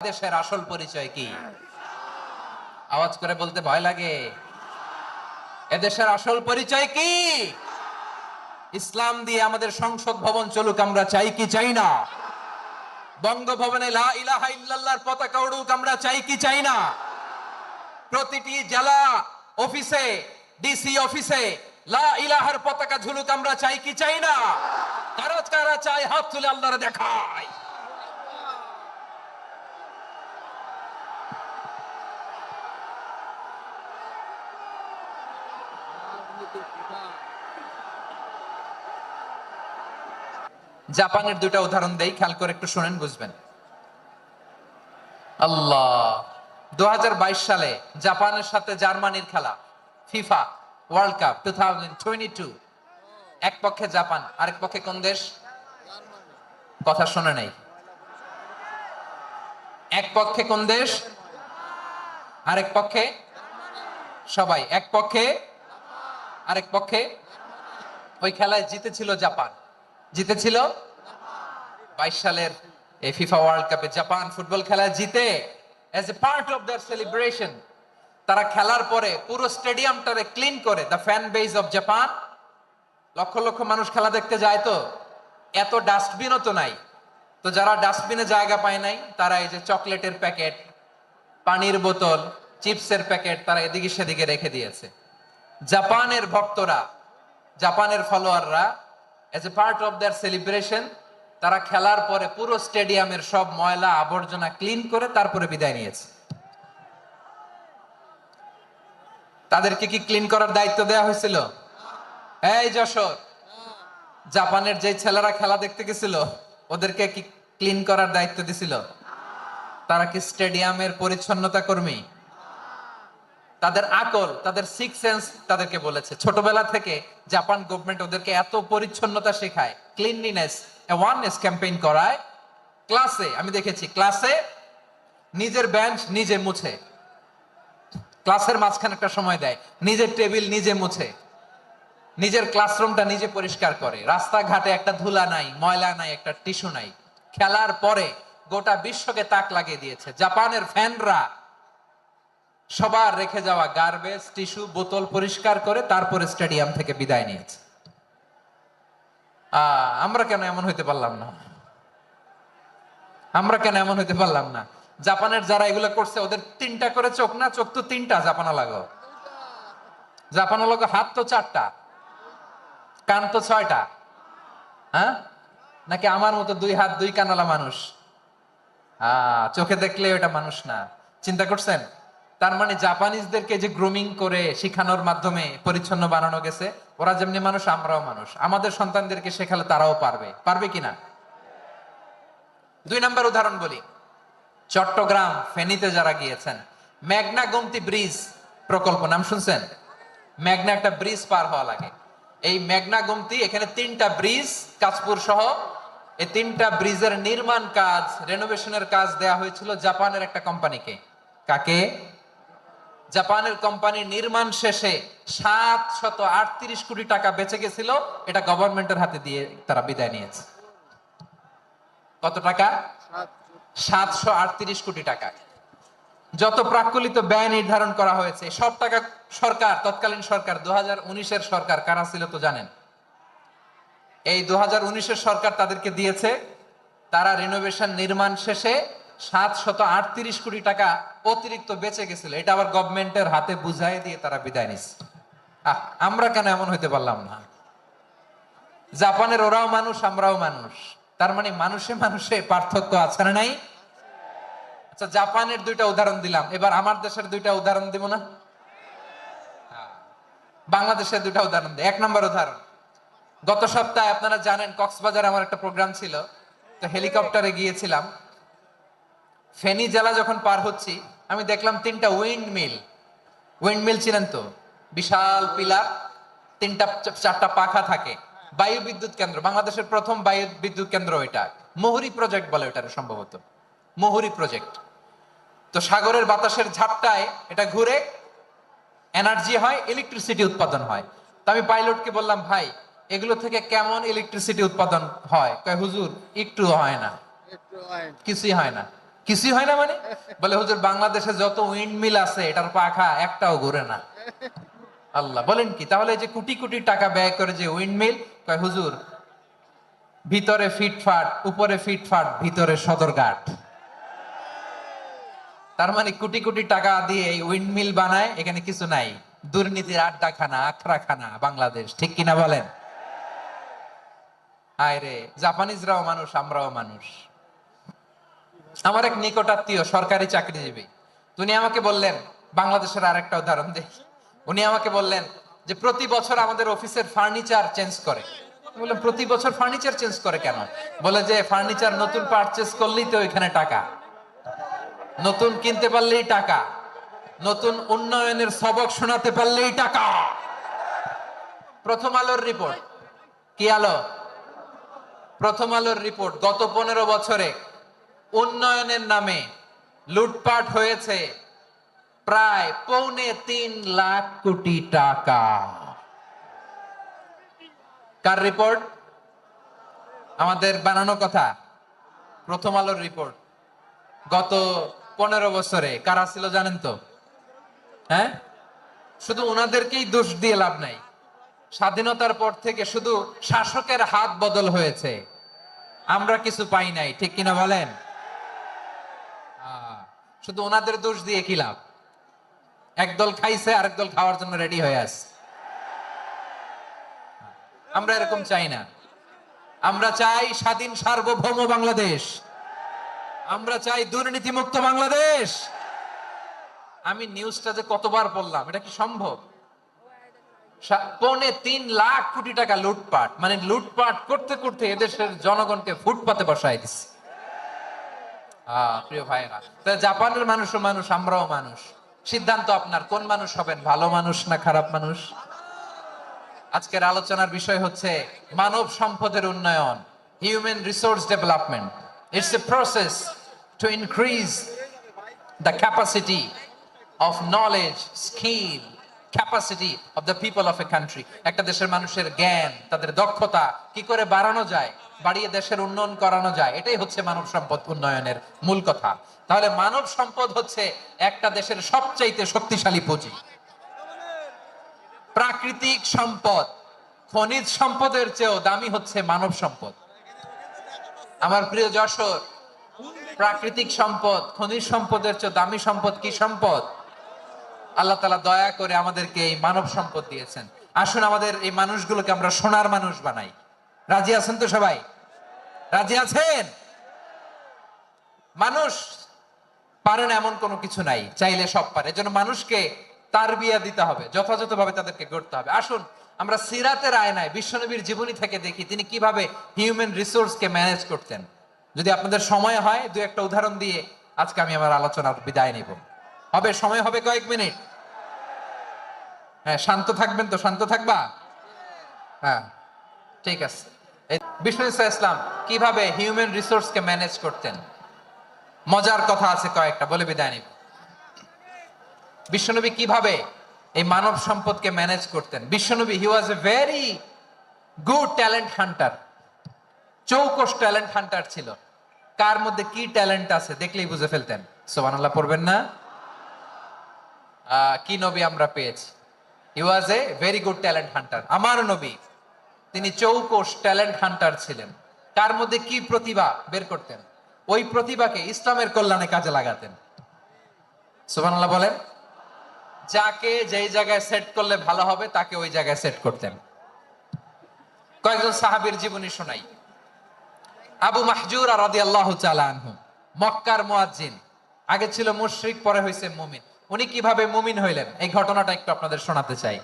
দেশের আসল পরিচয় কি? আওয়াজ করে বলতে ভয় লাগে। এদেশের আসল পরিচয় কি? ইসলাম দিয়ে আমাদের সংসদ ভবন চলুক, আমরা চাই কি চাই না? বঙ্গভবনে লা ইলাহা ইল্লাল্লাহর পতাকা উড়ুক, আমরা চাই কি চাই না? প্রতিটি জেলা অফিসে, ডিসি অফিসে লা ইলাহার পতাকা ঝুলুক, আমরা চাই কি চাই না? কারা কারা চাই হাত তুলে আল্লাহরে দেখায়। জাপানের দুইটা উদাহরণ দেই, খেয়াল করে একটু শুনেন, বুঝবেন। আল্লাহ, 2022 সালে জাপানের সাথে জার্মানির খেলা, ফিফা ওয়ার্ল্ড কাপ 2022। এক পক্ষে জাপান, আরেক পক্ষে কোন দেশ? কথা শোনে নাই। এক পক্ষে কোন দেশ, আরেক পক্ষে? সবাই এক পক্ষে, আরেক পক্ষে। ওই খেলায় জিতেছিল জাপান, জিতেছিল 22 সালের এই ফিফা ওয়ার্ল্ড কাপে জাপান ফুটবল খেলায় জিতে as a part of their celebration তারা খেলার পরে পুরো স্টেডিয়ামটারে ক্লিন করে, the fan base of Japan. Lakh lakh মানুষ খেলা দেখতে যায়, তো এত ডাস্টবিনও তো নাই। তো যারা ডাস্টবিনে জায়গা পায় নাই, তারা এই যে চকলেটের প্যাকেট, পানির বোতল, চিপসের প্যাকেট তারা এদিকে সেদিকে রেখে দিয়েছে। জাপানের ভক্তরা, জাপানের ফলোয়াররা as a part of their celebration তারা খেলার পরে পুরো স্টেডিয়ামের সব ময়লা আবর্জনা ক্লিন করে তারপরে বিদায় নিয়েছে। তাদেরকে কি ক্লিন করার দায়িত্ব দেওয়া হয়েছিল? এই যশোর, জাপানের যে ছেলেরা খেলা দেখতে গেছিল ওদেরকে কি ক্লিন করার দায়িত্ব দিছিল? তারা কি স্টেডিয়ামের পরিচ্ছন্নতা কর্মী? তাদের আকল, তাদের সিক্স সেন্স তাদেরকে বলেছে। ছোটবেলা থেকে জাপান গভর্নমেন্ট ওদেরকে এত পরিচ্ছন্নতা শেখায়, ক্লিনলিনেস অ্যাওয়ারনেস ক্যাম্পেইন করায়। ক্লাসে আমি দেখেছি, ক্লাসে নিজের বেঞ্চ নিজে মুছে, ক্লাসের মাঝখানে একটা সময় দেয়, নিজের টেবিল নিজে মুছে, নিজের ক্লাসরুমটা নিজে পরিষ্কার করে। রাস্তাঘাটে একটা ধুলা নাই, ময়লা নাই, একটা টিস্যু নাই। খেলার পরে গোটা বিশ্বকে তাক লাগিয়ে দিয়েছে। জাপানের ফ্যানরা সবার রেখে যাওয়া গার্বেজ, টিস্যু, বোতল পরিষ্কার করে তারপরে স্টেডিয়াম থেকে বিদায় নিয়েছে। আমরা কেন এমন হইতে পারলাম না? আমরা কেন এমন হইতে পারলাম না? জাপানের যারা এগুলো করছে ওদের তিনটা করে চোখ না? চোখ তো তিনটা জাপানা লাগো, জাপানা লাগো। হাত তো চারটা, কান তো ছয়টা। হ্যাঁ, নাকি আমার মতো দুই হাত দুই কানালা মানুষ? চোখে দেখলে ওটা মানুষ না। চিন্তা করছেন? তার মানে জাপানিজদেরকে যে গ্রুমিং করে শিখানোর মাধ্যমে পরিচ্ছন্ন বানানো গেছে। ওরা যেমনি মানুষ, আমরাও মানুষ। আমাদের সন্তানদেরকে শেখালে তারাও পারবে, পারবে কিনা? দুই নাম্বার উদাহরণ বলি। চট্টগ্রাম ফেনীতে যারা গিয়েছেন, মেঘনা গোমতী ব্রিজ প্রকল্প নাম শুনছেন? মেঘনা একটা ব্রিজ পার হওয়া লাগে। এই মেঘনা গোমতী, এখানে তিনটা ব্রিজ, কাঁচপুর সহ এই তিনটা ব্রিজের নির্মাণ কাজ, রেনোভেশনের কাজ দেয়া হয়েছিল জাপানের একটা কোম্পানিকে। কাকে? জাপানের কোম্পানির নির্মাণ শেষে 738 কোটি টাকা বেঁচে গেছিল, এটা গভর্নমেন্টের হাতে দিয়ে তারা বিদায় নিয়েছে। কত টাকা? 738 কোটি টাকা। যত প্রাক্কলিত ব্যয় নির্ধারণ করা হয়েছে সব টাকা সরকার, তৎকালীন সরকার 2019-এর সরকার কারা ছিল তো জানেন? এই 2019-এর সরকার তাদেরকে দিয়েছে। তারা রিনোভেশন নির্মাণ শেষে 738 কোটি টাকা অতিরিক্ত বেঁচে গেছিল, এটা আবার গভর্নমেন্টের হাতে বুঝাই দিয়ে তারা বিদায় নিচ্ছে। আমরা কেন এমন হইতে পারলাম না? জাপানের ওরাও মানুষ, আমরাও মানুষ। তার মানে মানুষে মানুষে পার্থক্য আছে না নাই? আচ্ছা, জাপানের দুইটা উদাহরণ দিলাম, এবার আমার দেশের দুইটা উদাহরণ দিব না? বাংলাদেশের দুইটা উদাহরণ দিই। এক নম্বর উদাহরণ, গত সপ্তাহে আপনারা জানেন কক্সবাজার আমার একটা প্রোগ্রাম ছিল, তো হেলিকপ্টারে গিয়েছিলাম। ফেনী জেলা যখন পার হচ্ছি, আমি দেখলাম তিনটা উইন্ড মিল। উইন্ড মিল চিনেন তো? বিশাল পিলার, তিনটা চারটা পাখা থাকে। বায়ু বিদ্যুৎ কেন্দ্র, বাংলাদেশের প্রথম বায়ু বিদ্যুৎ কেন্দ্র এটা। মুহুরী প্রজেক্ট বলে ওটা, সম্ভবত মুহুরী প্রজেক্ট। তো সাগরের বাতাসের ঝাপটায় এটা ঘুরে এনার্জি হয়, ইলেকট্রিসিটি উৎপাদন হয়। তো আমি পাইলটকে বললাম, ভাই এগুলো থেকে কেমন ইলেকট্রিসিটি উৎপাদন হয়? কয় হুজুর একটু হয় না, কিছুই হয় না। কিছুই হয় না মানে? বলে হুজুর বাংলাদেশে যত উইন্ড মিল আছে এটার পাখা একটাও ঘুরে না। আল্লাহ, বলেন কি? তাহলে এই যে কোটি কোটি টাকা ব্যয় করে যে উইন্ড মিল, কয় হুজুর ভিতরে ফিটফাট, উপরে ফিটফাট, ভিতরে সদরঘাট। তার মানে কোটি কোটি টাকা দিয়ে এই উইন্ড মিল বানায়, এখানে কিছু নাই। দুর্নীতির আড্ডাখানা, আখড়াখানা বাংলাদেশ, ঠিক কিনা বলেন? আয় রে, জাপানিজরাও মানুষ, আমরাও মানুষ। আমার এক নিকটাত্মীয় সরকারি চাকরিজীবী, উনি আমাকে বললেন, বাংলাদেশের আরেকটা উদাহরণ দেখি। উনি আমাকে বললেন যে প্রতি বছর আমাদের অফিসের ফার্নিচার চেঞ্জ করে। আমি বললাম প্রতি বছর ফার্নিচার চেঞ্জ করে কেন? বলে যে ফার্নিচার নতুন পারচেজ করলেই তো ওইখানে টাকা, নতুন কিনতে পারলেই টাকা, নতুন উন্নয়নের সবক শোনাতে পারলেই টাকা। প্রথম আলোর রিপোর্ট, কি আলো? প্রথম আলোর রিপোর্ট, গত 15 বছরে উন্নয়নের নামে লুটপাট হয়েছে প্রায় 2.25 কোটি টাকা। কার রিপোর্ট? আমাদের বানানো কথা? প্রথম আলোর রিপোর্ট। গত 15 বছরে কারা ছিল জানেন তো? হ্যাঁ, শুধু ওনাদেরকেই দোষ দিয়ে লাভ নাই। স্বাধীনতার পর থেকে শুধু শাসকের হাত বদল হয়েছে, আমরা কিছু পাই নাই, ঠিক কিনা বলেন? শুধু ওনাদের দোষ দিয়ে কি লাভ? একদল খাইছে, আরেক দল খাওয়ার জন্য রেডি হয়ে আছে। আমরা এরকম চাই না। আমরা চাই স্বাধীন সার্বভৌম বাংলাদেশ। আমরা চাই দুর্নীতিমুক্ত বাংলাদেশ। আমি নিউজটা যে কতবার পড়লাম, এটা কি সম্ভব? 3.25 কোটি টাকা লুটপাট, মানে লুটপাট করতে করতে এদেশের জনগণকে ফুটপাতে বসায় দিচ্ছে। প্রিয় ভাইরা, জাপানের মানুষও মানুষ, আমরাও মানুষ। সিদ্ধান্ত আপনার, কোন মানুষ হবেন, ভালো মানুষ না খারাপ মানুষ? আজকের আলোচনার বিষয় হচ্ছে মানব সম্পদের উন্নয়ন, human resource development. It's a process to increase the capacity of knowledge, skill, capacity of the people of a country. একটা দেশের মানুষের জ্ঞান, তাদের দক্ষতা কি করে বাড়ানো যায়, বাড়িয়ে দেশের উন্নয়ন করানো যায়, এটাই হচ্ছে মানব সম্পদ উন্নয়নের মূল কথা। তাহলে মানব সম্পদ হচ্ছে একটা দেশের সবচাইতে শক্তিশালী পুঁজি। প্রাকৃতিক সম্পদ, খনিজ সম্পদের চেয়েও দামি হচ্ছে মানব সম্পদ। আমার প্রিয় যশোর, প্রাকৃতিক সম্পদ, খনিজ সম্পদের চেয়ে দামি সম্পদ কি সম্পদ? আল্লাহ তাআলা দয়া করে আমাদেরকে এই মানব সম্পদ দিয়েছেন। আসুন আমাদের এই মানুষগুলোকে আমরা সোনার মানুষ বানাই। রাজি আছেন তো সবাই? রাজি আছেন? মানুষ পারে না এমন কোনো কিছু নাই, চাইলে সব পারে। এজন্য মানুষকে তারবিয়া দিতে হবে, যথাযথভাবে তাদেরকে গড়তে হবে। আসুন আমরা সিরাতের আয়নায় বিশ্বনবীর জীবনী থেকে দেখি তিনি কিভাবে হিউম্যান রিসোর্সকে ম্যানেজ করতেন। যদি আপনাদের সময় হয়, দু একটা উদাহরণ দিয়ে আজকে আমি আমার আলোচনার বিদায় নিব। হবে? সময় হবে কয়েক মিনিট? হ্যাঁ, শান্ত থাকবেন তো? শান্ত থাকবা? হ্যাঁ, ঠিক আছে। বিষ্ণু ইসলাম কিভাবে হিউম্যান রিসোর্সকে ম্যানেজ করতেন, মজার কথা আছে কয়েকটা, বলে বিদায় নিব। বিশ্বনবী কিভাবে এই মানব সম্পদকে ম্যানেজ করতেন? বিশ্বনবী, he was a very good talent hunter, চৌকস ট্যালেন্ট হান্টার ছিল। কার মধ্যে কি ট্যালেন্ট আছে দেখলেই বুঝে ফেলতেন। সুবহানাল্লাহ পড়বেন না? কি নবী আমরা পেয়েছি! He was a very good talent hunter. আমার নবী, তিনি চৌকস ট্যালেন্ট হান্টার ছিলেন। কার মধ্যে কি প্রতিভা বের করতেন, ওই প্রতিভাকে ইসলামের কল্যাণে কাজে লাগাতেন। সুবহানাল্লাহ বলেন। যাকে যেই জায়গায় সেট করলে ভালো হবে তাকে ওই জায়গায় সেট করতেন। কয়েকজন সাহাবীর জীবনী শোনাই। আবু মাহজুরা রাদিয়াল্লাহু তাআলা আনহু, মক্কার মুয়াজ্জিন, আগে ছিল মুশরিক, পরে হইছে মুমিন। উনি কিভাবে মুমিন হইলেন এই ঘটনাটা একটু আপনাদের শোনাতে চাই।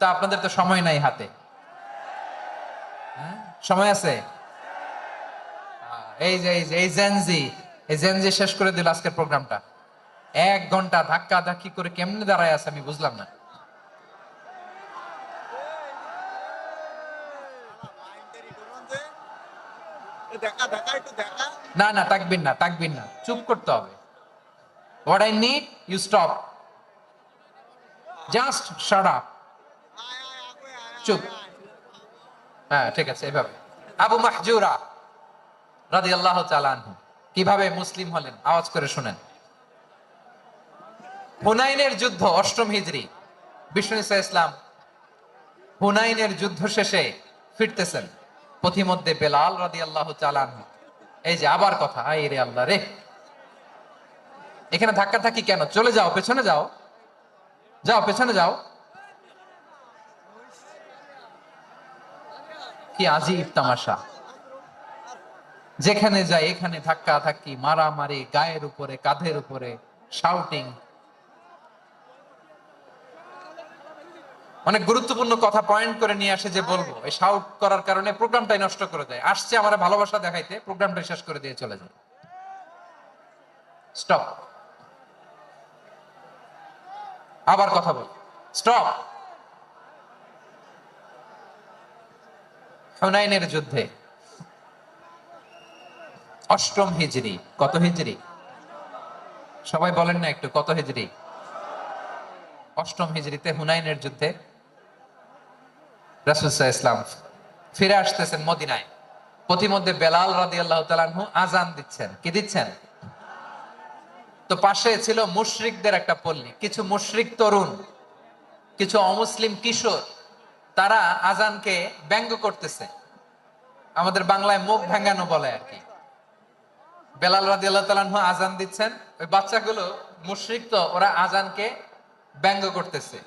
তা আপনাদের তো সময় নাই হাতে, সময় আছে? এই জেনজি শেষ করে দিল আজকের প্রোগ্রামটা। 1 ঘন্টা ধাক্কা ধাক্কি করে কেমনে দাঁড়ায় আছে আমি বুঝলাম না। না না, তাকবির না, তাকবির না, চুপ করতে হবে। What I need, you stop. Just shut up. চুপ। হ্যাঁ, ঠিক আছে, এভাবে। আবু মাহজুরা রাদিয়াল্লাহু তাআলা আনহু কিভাবে মুসলিম হলেন আওয়াজ করে শুনেন। হুনাইনের যুদ্ধ 8ম হিজরি, বিষ্ণু ঈসা ইসলাম হুনাইনের যুদ্ধ শেষে ফিরতেছেন, পথিমধ্যে বেলাল রাদিয়াল্লাহু তাআলা আনহু, এই যে আবার কথা, আই রে আল্লাহ রে, এখানে ধাক্কা থাকি কেন? চলে যাও, পেছনে যাও, যাও পেছনে যাও। কি আজীব তামাশা, যেখানে যায় এখানে ধাক্কা ধাক্কি, মারামারি, গায়ের উপরে কাঁধের উপরে শাউটিং। অনেক গুরুত্বপূর্ণ কথা পয়েন্ট করে নিয়ে আসে যে বলবো, এই শাউট করার কারণে প্রোগ্রামটাই নষ্ট করে দেয়। আসছে আমার ভালোবাসা দেখাইতে, প্রোগ্রামটা শেষ করে দিয়ে চলে যায়। স্টপ, আবার কথা বল, স্টপ। হুনাইনের যুদ্ধে 8ম হিজরি, কত হিজরি সবাই বলেন না একটু, কত হিজরি? 8ম হিজরিতে হুনাইনের যুদ্ধে রাসূল সাল্লাল্লাহু আলাইহি ওয়াসাল্লাম ফিরে আসতেছেন মদিনায়। পথিমধ্যে বেলাল রাদিয়াল্লাহু তাআলা আনহু আযান দিচ্ছেন। কি দিচ্ছেন? তো পাশে ছিল মুশরিকদের একটা পল্লী, কিছু মুশরিক তরুণ, কিছু অমুসলিম কিশোর, তারা আযানকে ব্যঙ্গ করতেছে, আমাদের বাংলায় মুখ ভেঙ্গানো বলে আর কি। বেলাল রাদিয়াল্লাহু তাআলা আনহু আযান দিচ্ছেন, ওই বাচ্চাগুলো মুশরিক, তো ওরা আযানকে ব্যঙ্গ করতেছে,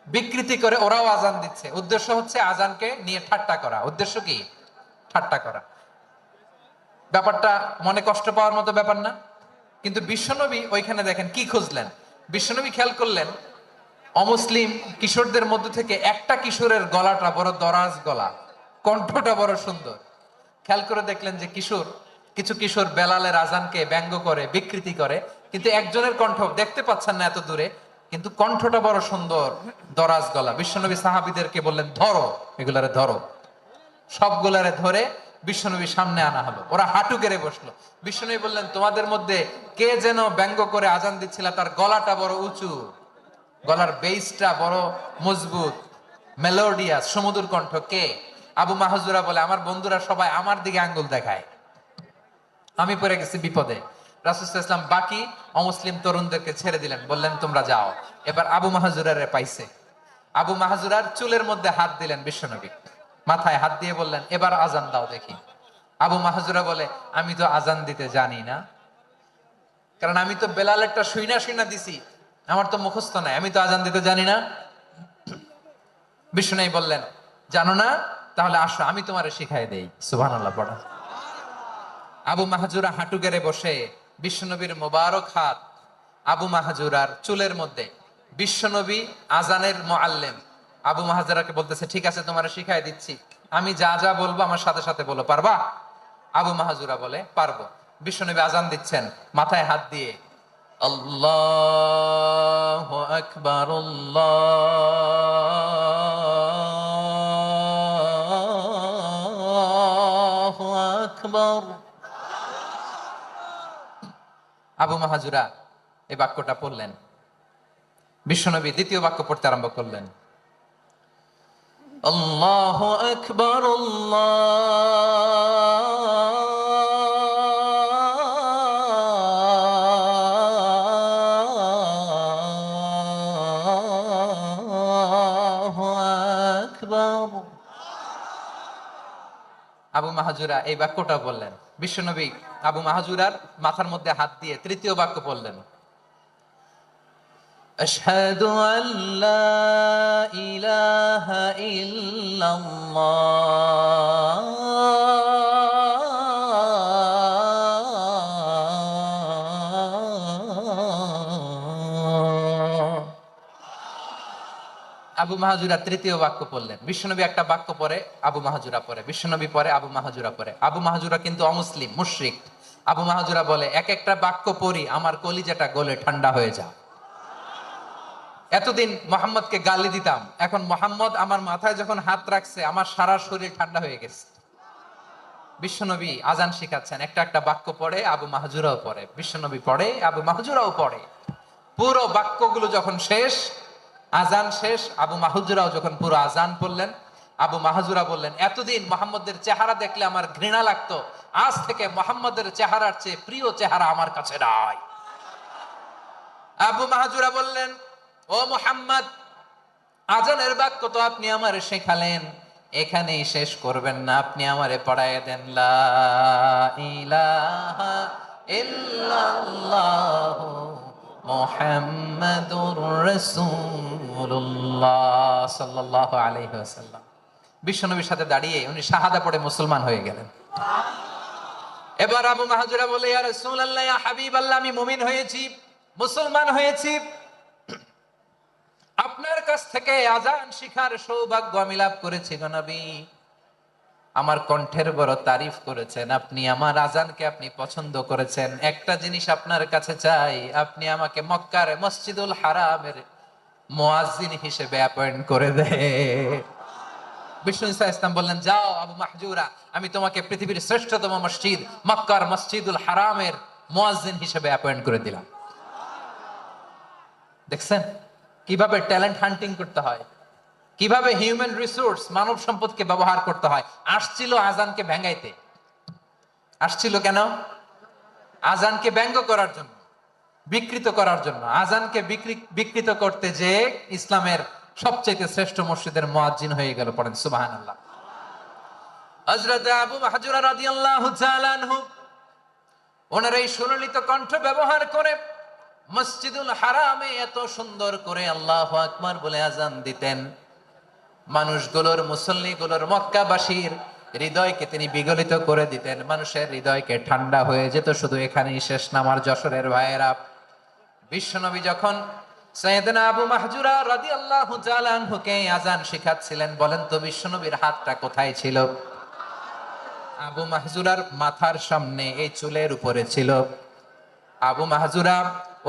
বিকৃতি করে ওরাও আযান দিচ্ছে। উদ্দেশ্য হচ্ছে আযানকে নিয়ে ঠাট্টা করা। উদ্দেশ্য কি? ঠাট্টা করা। ব্যাপারটা মনে কষ্ট পাওয়ার মতো ব্যাপার না? কিন্তু বিশ্বনবী ওইখানে দেখেন কি খুঁজলেন। বিশ্বনবী খেয়াল করলেন অমুসলিম কিশোরদের মধ্যে থেকে একটা কিশোরের গলাটা বড় দরাজ গলা, কণ্ঠটা বড় সুন্দর। খেয়াল করে দেখলেন যে কিছু কিশোর বেলালের আযানকে ব্যঙ্গ করে, বিকৃতি করে, কিন্তু একজনের কণ্ঠ দেখতে পাচ্ছেন না এত দূরে, কিন্তু কণ্ঠটা বড় সুন্দর, দরাজ গলা। বিশ্বনবী সাহাবীদেরকে বললেন, ধরো এগুলারে, ধরো। সবগুলারে ধরে বিশ্বনবীর সামনে আনা হলো। ওরা হাঁটু গেড়ে বসলো। বিশ্বনবী বললেন, তোমাদের মধ্যে কে যেন ব্যঙ্গ করে আযান দিচ্ছিল, তার গলাটা বড় উঁচু, গলার বেসটা বড় মজবুত, মেলোডিয়াস, সুমধুর কণ্ঠ। কে? আবু মাহজুরা বলে, আমার বন্ধুরা সবাই আমার দিকে আঙ্গুল দেখায়, আমি পড়ে গেছি বিপদে। রাসূল সাল্লাল্লাহু আলাইহি ওয়াসাল্লাম বাকি অমুসলিম তরুণদেরকে ছেড়ে দিলেন, বললেন তোমরা যাও। এবার আবু মাহজুরারে পাইছে। আবু মাহজুরার চুলের মধ্যে হাত দিলেন বিশ্বনবী, মাথায় হাত দিয়ে বললেন, এবার আযান দাও দেখি। আবু মাহজুরা বলে, আমি তো আযান দিতে জানি না, কারণ আমি তো বেলালেরটা শুইনা শুইনা দিছি, আমার তো মুখস্থ নাই, আমি তো আযান দিতে জানি না। বিশ্বনবী বললেন, জানো না? তাহলে আসো আমি তোমারে শিখাই দেই। সুবহানাল্লাহ পড়া। আবু মাহজুরা হাঁটু গেড়ে বসে, বিশ্বনবীর মোবারক হাত আবু মাহজুরার চুলের মধ্যে। বিশ্বনবী আযানের মুআল্লিম আবু মাহজুরাকে বলতেছে, ঠিক আছে তোমারে শিখাই দিচ্ছি, আমি যা যা বলবো আমার সাথে সাথে বলো, পারবা? আবু মাহজুরা বলে, পারবো। বিশ্বনবী আযান দিচ্ছেন, মাথায় হাত দিয়ে আল্লাহু আকবার, আল্লাহু আকবার। আবু মাহজুরা এই বাক্যটা পড়লেন। বিশ্বনবী দ্বিতীয় বাক্য পড়তে আরম্ভ করলেন, আল্লাহু আকবার, আল্লাহু আকবার। আবু মাহজুরা এই বাক্যটা বললেন। বিশ্বনবী আবু মাহজুরার মাথার মধ্যে হাত দিয়ে তৃতীয় বাক্য বললেন, আশহাদু আল্লা ইলাহা ইল্লাল্লাহ। আবু মাহজুরা তৃতীয় বাক্য পড়লেন। বিশ্বনবী একটা বাক্য পরে আবু মাহজুরা পরে, বিশ্বনবী পরে আবু মাহজুরা পরে। আবু মাহজুরা কিন্তু অমুসলিম, মুশরিক। আবু মাহজুরা বলে, এক একটা বাক্য পড়ি আমার কলিজাটা গলে ঠান্ডা হয়ে যায়। এতদিন মোহাম্মদকে গালি দিতাম, এখন মোহাম্মদ আমার মাথায় যখন হাত রাখছে আমার সারা শরীর ঠান্ডা হয়ে গেছে। বিশ্বনবী আযান শিখাচ্ছেন, একটা একটা বাক্য পড়ে আবু মাহজুরাও পড়ে, বিশ্বনবী পড়ে আবু মাহজুরাও পড়ে। পুরো বাক্যগুলো যখন শেষ, আযান শেষ, আবু মাহজুরাও যখন পুরো আযান পড়লেন, আবু মাহজুরা বললেন, এতদিন মোহাম্মদের চেহারা দেখলে আমার ঘৃণা লাগতো, আজ থেকে মোহাম্মদের চেহারার চেয়ে প্রিয় চেহারা আমার কাছে নাই। আবু মাহজুরা বললেন, ও মুহাম্মদ, আজানের বাক্য তো আপনি আমারে শেখালেন, এখানেই শেষ করবেন না, আপনি আমারে পড়ায় দেন, লা ইলাহা ইল্লাল্লাহু মুহাম্মাদুর রাসূলুল্লাহ সাল্লাল্লাহু আলাইহি ওয়াসাল্লাম। বিশ্বনবীর সাথে দাঁড়িয়ে উনি শাহাদা পড়ে মুসলমান হয়ে গেলেন। এবার আবু মাহজুরা বলে, ইয়া রাসূলুল্লাহ, ইয়া হাবিবাল্লাহ, আমি মুমিন হয়েছি, মুসলমান হয়েছি, আপনার কাছ থেকে আজান শিখার সৌভাগ্য আমি লাভ করেছি গো নবী। আমার কণ্ঠের বড় তারিফ করেছেন, আপনি আমার আজানকে আপনি পছন্দ করেছেন। একটা জিনিস আপনার কাছে চাই, আপনি আমাকে মক্কার মসজিদুল হারামের মুয়াজ্জিন হিসেবে অ্যাপয়েন্ট করে দে। বিষ্ণু ঈসা ইসলাম বললেন, যাও আবু মাহজুরা, আমি তোমাকে পৃথিবীর শ্রেষ্ঠতম মসজিদ মক্কার মসজিদুল হারামের মুয়াজ্জিন হিসেবে অ্যাপয়েন্ট করে দিলাম। দেখছেন কিভাবে ট্যালেন্ট হান্টিং করতে হয়, কিভাবে হিউম্যান রিসোর্স মানব সম্পদকে ব্যবহার করতে হয়। আসছিল আজানকে ভেঙ্গাইতে, আসছিল কেন? আজানকে ব্যঙ্গ করার জন্য, বিকৃত করার জন্য। আজানকে বিকৃত করতে যে ইসলামের সবচেয়ে শ্রেষ্ঠ মসজিদের মুয়াজ্জিন হয়ে গেল। পড়েন সুবহানাল্লাহ। হযরত আবু মাহজুরা রাদিয়াল্লাহু তাআলা আনহু ওনার এই সুললিত কণ্ঠ ব্যবহার করে মসজিদুল হারামে এত সুন্দর করে আল্লাহু আকবার বলে আজান দিতেন, মানুষগুলোর, মুসল্লিগুলোর, মক্কাবাসীর হৃদয়কে তিনি বিগলিত করে দিতেন, মানুষের হৃদয়কে ঠান্ডা হয়ে যেত। শুধু এখানেই শেষ না আমার যশোরের ভাইয়েরা, বিশ্বনবী যখন সাইয়েদনা আবু মাহজুরা রাদিয়াল্লাহু তাআলা আনহুকে আজান শেখাচ্ছিলেন, বলেন তো বিশ্বনবীর হাতটা কোথায় ছিল? আবু মাহজুরার মাথার সামনে, এই চুলের উপরে ছিল। আবু মাহজুরা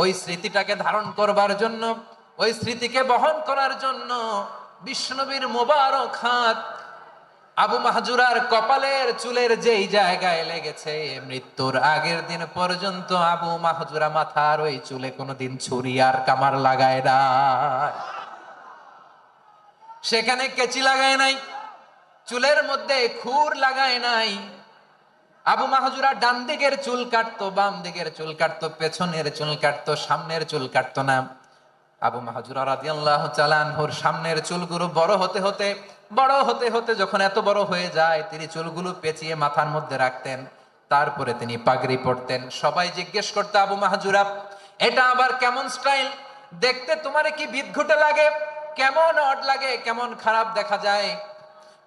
ওই স্মৃতিটাকে ধারণ করবার জন্য, ওই স্মৃতিকে বহন করার জন্য বিশ্বনবীর মোবারক হাত আবু মাহজুরার কপালের চুলের যেই জায়গায় লেগেছে, মৃত্যুর আগের দিন পর্যন্ত আবু মাহজুরা মাথার ওই চুলে কোনোদিন ছুরি আর কামার লাগায় না, সেখানে কেচি লাগায় নাই, চুলের মধ্যে খুর লাগায় নাই। আবু মাহজুরা ডান দিকের চুল কাটতো, বাম দিকের চুল কাটতো, পেছনের চুল কাটতো, সামনের চুল কাটতো না। আবু মাহজুরা রাদিয়াল্লাহু তাআলা আনহুর সামনের চুলগুলো বড় হতে হতে যখন এত বড় হয়ে যায়, তিনি চুলগুলো পেঁচিয়ে মাথার মধ্যে রাখতেন, তারপরে তিনি পাগড়ি পরতেন। সবাই জিজ্ঞেস করতো, আবু মাহজুরা, এটা আবার কেমন স্টাইল? দেখতে তোমারে কি বিদঘুটে লাগে? কেমন অড লাগে, কেমন খারাপ দেখা যায়?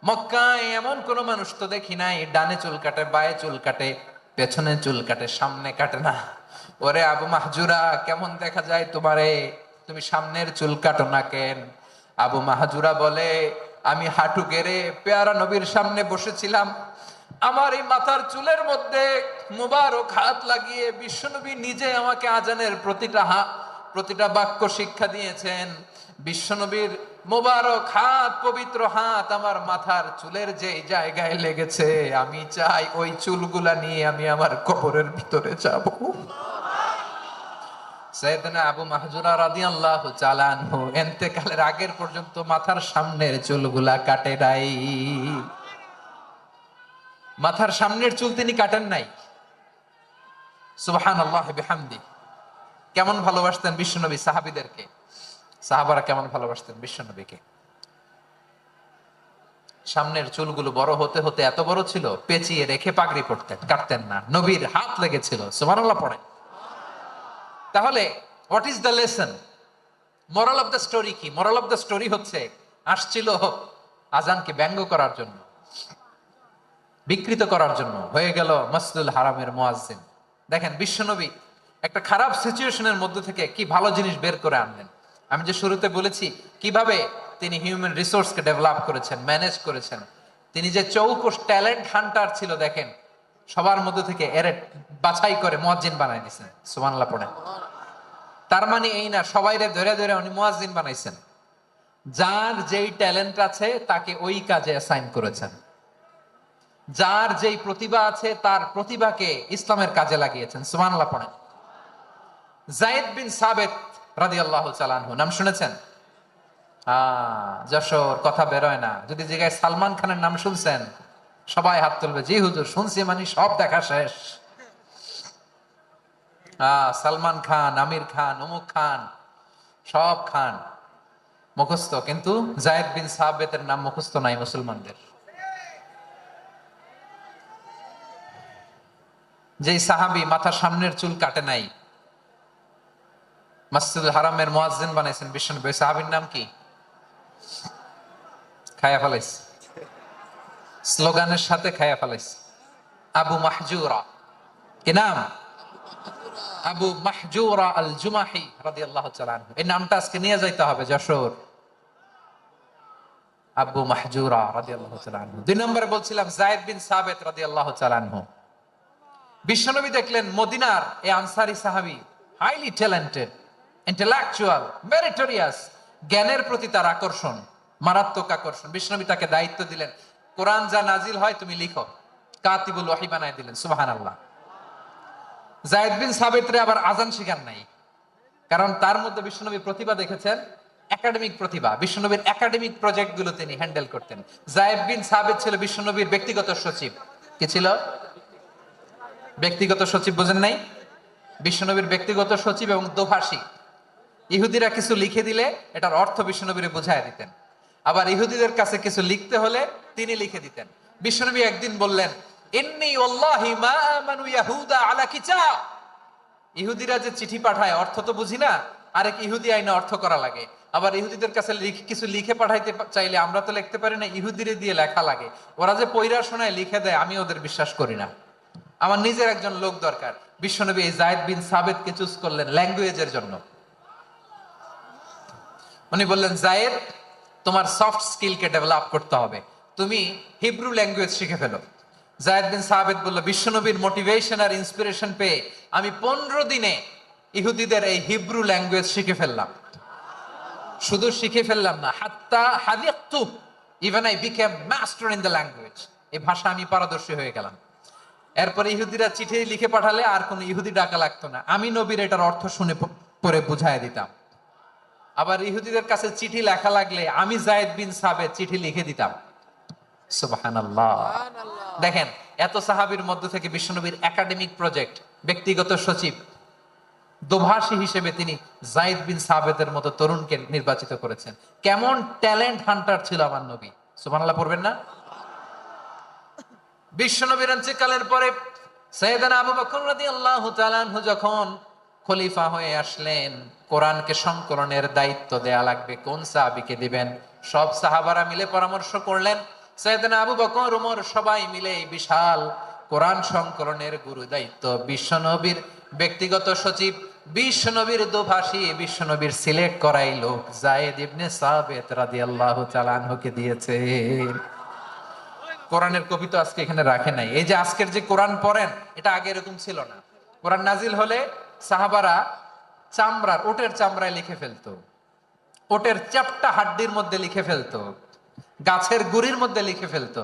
মক্কায় এমন কোন মানুষ তো দেখি নাই, ডানে চুল কাটে, বায়ে চুল কাটে, পেছনে চুল কাটে, সামনে কাটে না। ওরে আবু মাহজুরা, কেমন দেখা যায় তোমারে? তুমি সামনের চুল কাটো না কেন? আবু মাহজুরা বলে, আমি হাঁটু গেড়ে পেয়ারা নবীর সামনে বসেছিলাম, আমার এই মাথার চুলের মধ্যে মুবারক হাত লাগিয়ে বিশ্বনবী নিজে আমাকে আজানের প্রতিটা বাক্য শিক্ষা দিয়েছেন। বিশ্বনবীর মোবারক হাত, পবিত্র হাত আমার মাথার চুলের যে জায়গায় লেগেছে, আমি চাই ওই চুলগুলা নিয়ে আমি আমার কবরের ভিতরে যাব। সাইয়েদনা আবু মাহজুরা রাদিয়াল্লাহু তাআলা আনহু ইন্তেকালের আগের পর্যন্ত মাথার সামনের চুলগুলা কাটে নাই। মাথার সামনের চুল তিনি কাটেন নাই। সুবহানাল্লাহি বিহামদি। কেমন ভালোবাসতেন বিশ্বনবী সাহাবীদেরকে, সাহাবারা কেমন ভালোবাসতেন বিশ্বনবীকে। সামনের চুলগুলো বড় হতে হতে এত বড় ছিল, পেঁচিয়ে রেখে পাগড়ি পরতেন, কাটতেন না। নবীর হাত লেগেছিল। সুবহানাল্লাহ পড়ে। তাহলে what is the lesson? Moral of the story কি? মোরাল অফ দ্য স্টোরি হচ্ছে, আসছিল আজানকে ব্যঙ্গ করার জন্য, বিকৃত করার জন্য, হয়ে গেল মসজিদুল হারামের মুয়াজ্জিন। দেখেন বিশ্বনবী একটা খারাপ সিচুয়েশনের মধ্যে থেকে কি ভালো জিনিস বের করে আনলেন। আমি যে শুরুতে বলেছি কিভাবে তিনি হিউম্যান রিসোর্সকে ডেভেলপ করেছেন, ম্যানেজ করেছেন। তিনি যে চৌকস ট্যালেন্ট হান্টার ছিল, দেখেন সবার মধ্যে থেকে এর বাছাই করে মুয়াজ্জিন বানাই দিয়েছেন। সুবহানাল্লাহ পড়েন। তার মানে এই না সবাইরে ধরে ধরে উনি মুয়াজ্জিন বানাইছেন। যার যেই ট্যালেন্ট আছে তাকে ওই কাজে অ্যাসাইন করেছেন। যার যেই প্রতিভা আছে তার প্রতিভাকে ইসলামের কাজে লাগিয়েছেন। সুবহানাল্লাহ পড়েন। যায়েদ বিন সাবিত রাদিয়াল্লাহু তাআলা আনহু নাম শুনেছেন? যশোর, কথা বেরোয় না। যদি জায়গায় সালমান খানের নাম শুনছেন, সবাই হাত তুলবে, জি হুজুর শুনছি, মানে সব দেখা শেষ। সালমান খান, আমির খান, অমুক খান, সব খান মুখস্থ, কিন্তু জায়েদ বিন সাবেতের নাম মুখস্থ নাই মুসলমানদের। যেই সাহাবী মাথা সামনের চুল কাটে নাই, মসজিদুল হারামের মুয়াজ্জিন বানাইছেন বিশ্বনবী, ওই সাহাবীর নাম কি? খায়া ফেলাইছে, স্লোগানের সাথে খায়া ফেলাইছে। আবু মাহজুরা, কি নাম? আবু মাহজুরা আল জুমাহি রাদিয়াল্লাহু তাআলা আনহু। এই নামটা আজকে নিয়ে যাইতে হবে যশোর। আবু মাহজুরা রাদিয়াল্লাহু তাআলা আনহু। দুই নম্বরে বলছিলাম যায়েদ বিন সাবিত রাদিয়াল্লাহু তাআলা আনহু। বিশ্বনবী দেখলেন মদিনার এই আনসারী সাহাবী হাইলি ট্যালেন্টেড, ইন্টেলেকচুয়াল, মেরিটোরিয়াস, জ্ঞানের প্রতি তার আকর্ষণ, মারাত্মক আকর্ষণ। বিশ্বনবী তাকে দায়িত্ব দিলেন, কোরআন যা নাজিল হয় তুমি লিখো, কাতিবুল ওয়াহি বানায় দিলেন। সুবহানাল্লাহ। যায়েদ বিন সাবিতরে আবার আজান শিখান নাই, কারণ তার মধ্যে বিশ্বনবী প্রতিভা দেখেছেন, একাডেমিক প্রতিভা। বিশ্বনবীর একাডেমিক প্রজেক্ট গুলো তিনি হ্যান্ডেল করতেন। যায়েদ বিন সাবিত ছিল বিশ্বনবীর ব্যক্তিগত সচিব। কি ছিল? ব্যক্তিগত সচিব, বোঝেন নাই? বিশ্বনবীর ব্যক্তিগত সচিব এবং দোভাষী। ইহুদিরা কিছু লিখে দিলে এটার অর্থ বিশ্বনবীরে বুঝায় দিতেন, আবার ইহুদিদের কাছে কিছু লিখতে হলে তিনি লিখে দিতেন। বিশ্বনবী একদিন বললেন, ইন্নী ওয়াল্লাহি মা আমানু ইয়াহুদা আলা কিতাব। ইহুদিরা যে চিঠি পাঠায় অর্থ তো বুঝি না, আরেক ইহুদি আইনে অর্থ করা লাগে। আবার ইহুদিদের কাছে কিছু লিখে পাঠাইতে চাইলে আমরা তো লিখতে পারি না, ইহুদিরে দিয়ে লেখা লাগে। ওরা যে পয়রা শোনায় লিখে দেয়, আমি ওদের বিশ্বাস করি না, আমার নিজের একজন লোক দরকার। বিশ্বনবী এই যায়েদ বিন সাবিতকে চুজ করলেন ল্যাঙ্গুয়েজের জন্য। উনি বললেন, যায়েদ তোমার সফট স্কিলকে ডেভেলপ করতে হবে, তুমি হিব্রু ল্যাঙ্গুয়েজ শিখে ফেলো। যায়েদ বিন সাবিত বলল, বিশ্বনবীর মোটিভেশন আর ইন্সপিরেশন পেয়ে আমি 15 দিনে ইহুদিদের এই হিব্রু ল্যাঙ্গুয়েজ শিখে ফেললাম। শুধু শিখে ফেললাম না, হাত্তা হাদিয়াতু, even I became master in the language. এই ভাষা আমি পারদর্শী হয়ে গেলাম। এরপরে ইহুদিরা চিঠি লিখে পাঠালে আর কোন ইহুদি ডাকা লাগতো না, আমি নবীর এটার অর্থ শুনে পরে বুঝায় দিতাম। আবার ইহুদিদের কাছে চিঠি লেখা লাগলে আমি যায়েদ বিন সাবিত চিঠি লিখে দিতাম। সুবহানাল্লাহ। দেখেন, এত সাহাবীর মধ্য থেকে বিশ্বনবীর একাডেমিক প্রজেক্ট, ব্যক্তিগত সচিব, দোভাষী হিসেবে তিনি যায়েদ বিন সাবিতের মতো তরুণকে নির্বাচিত করেছেন। কেমন ট্যালেন্ট হান্টার ছিল আমার নবী! সুবহানাল্লাহ পড়বেন না? বিশ্বনবীর ইন্তেকালের পরে সাইয়েদনা আবু বকর রাদিয়াল্লাহু তাআলা আনহু যখন খলিফা হয়ে আসলেন, কোরআনকে সংকলনের দায়িত্ব দেয়া লাগবে, কোন সাহাবীকে দিবেন? সব সাহাবারা মিলে পরামর্শ করলেন। সাইয়েদনা আবু বকর, ওমর সবাই মিলে এই বিশাল কোরআন সংকলনের গুরু দায়িত্ব বিশ্বনবীর ব্যক্তিগত সচিব, বিশ্বনবীর দোভাষী, বিশ্বনবীর সিলেক্ট করাই লোক যায়েদ ইবনে সাবিত রাদিয়াল্লাহু তাআলা আনহুকে দিয়েছে। কোরআনের কপি তো আজকে এখানে রাখে নাই। এই যে আজকের যে কোরআন পড়েন, এটা আগে এরকম ছিল না। কোরআন নাজিল হলে সাহাবারা চামড়ার, ওটের চামড়ায় লিখে ফেলতো, ওটের চ্যাপ্টা হাড্ডির মধ্যে লিখে ফেলতো, গাছের গুড়ির মধ্যে লিখে ফেলতো,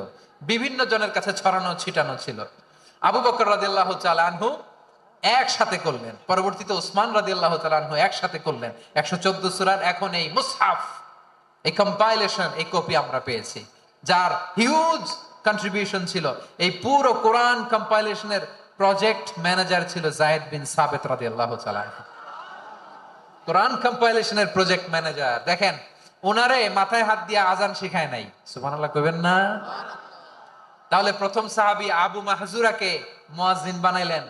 বিভিন্ন জনের কাছে ছড়ানো ছিটানো ছিল। আবু বকর রাদিয়াল্লাহু তাআলা আনহু একসাথে করলেন, পরবর্তীতে ওসমান রাদিয়াল্লাহু তাআলা আনহু একসাথে করলেন। 114 সূরার এখন এই মুসহাফ, এই কম্পাইলেশন, এই কপি আমরা পেয়েছি, যার হিউজ কন্ট্রিবিউশন ছিল। এই পুরো কোরআন কম্পাইলেশনের প্রজেক্ট ম্যানেজার ছিল যায়েদ বিন সাবিত রাদিয়াল্লাহু তাআলা। কোরআন কম্পাইলেশনের প্রজেক্ট ম্যানেজার। দেখেন, ওনারে মাথায় হাত দিয়ে আজান শিখায় নাই। সুবহানাল্লাহ কইবেন না? তাহলে প্রথম সাহাবী আবু মাহজুরাকে মুয়াজ্জিন বানাইলেন,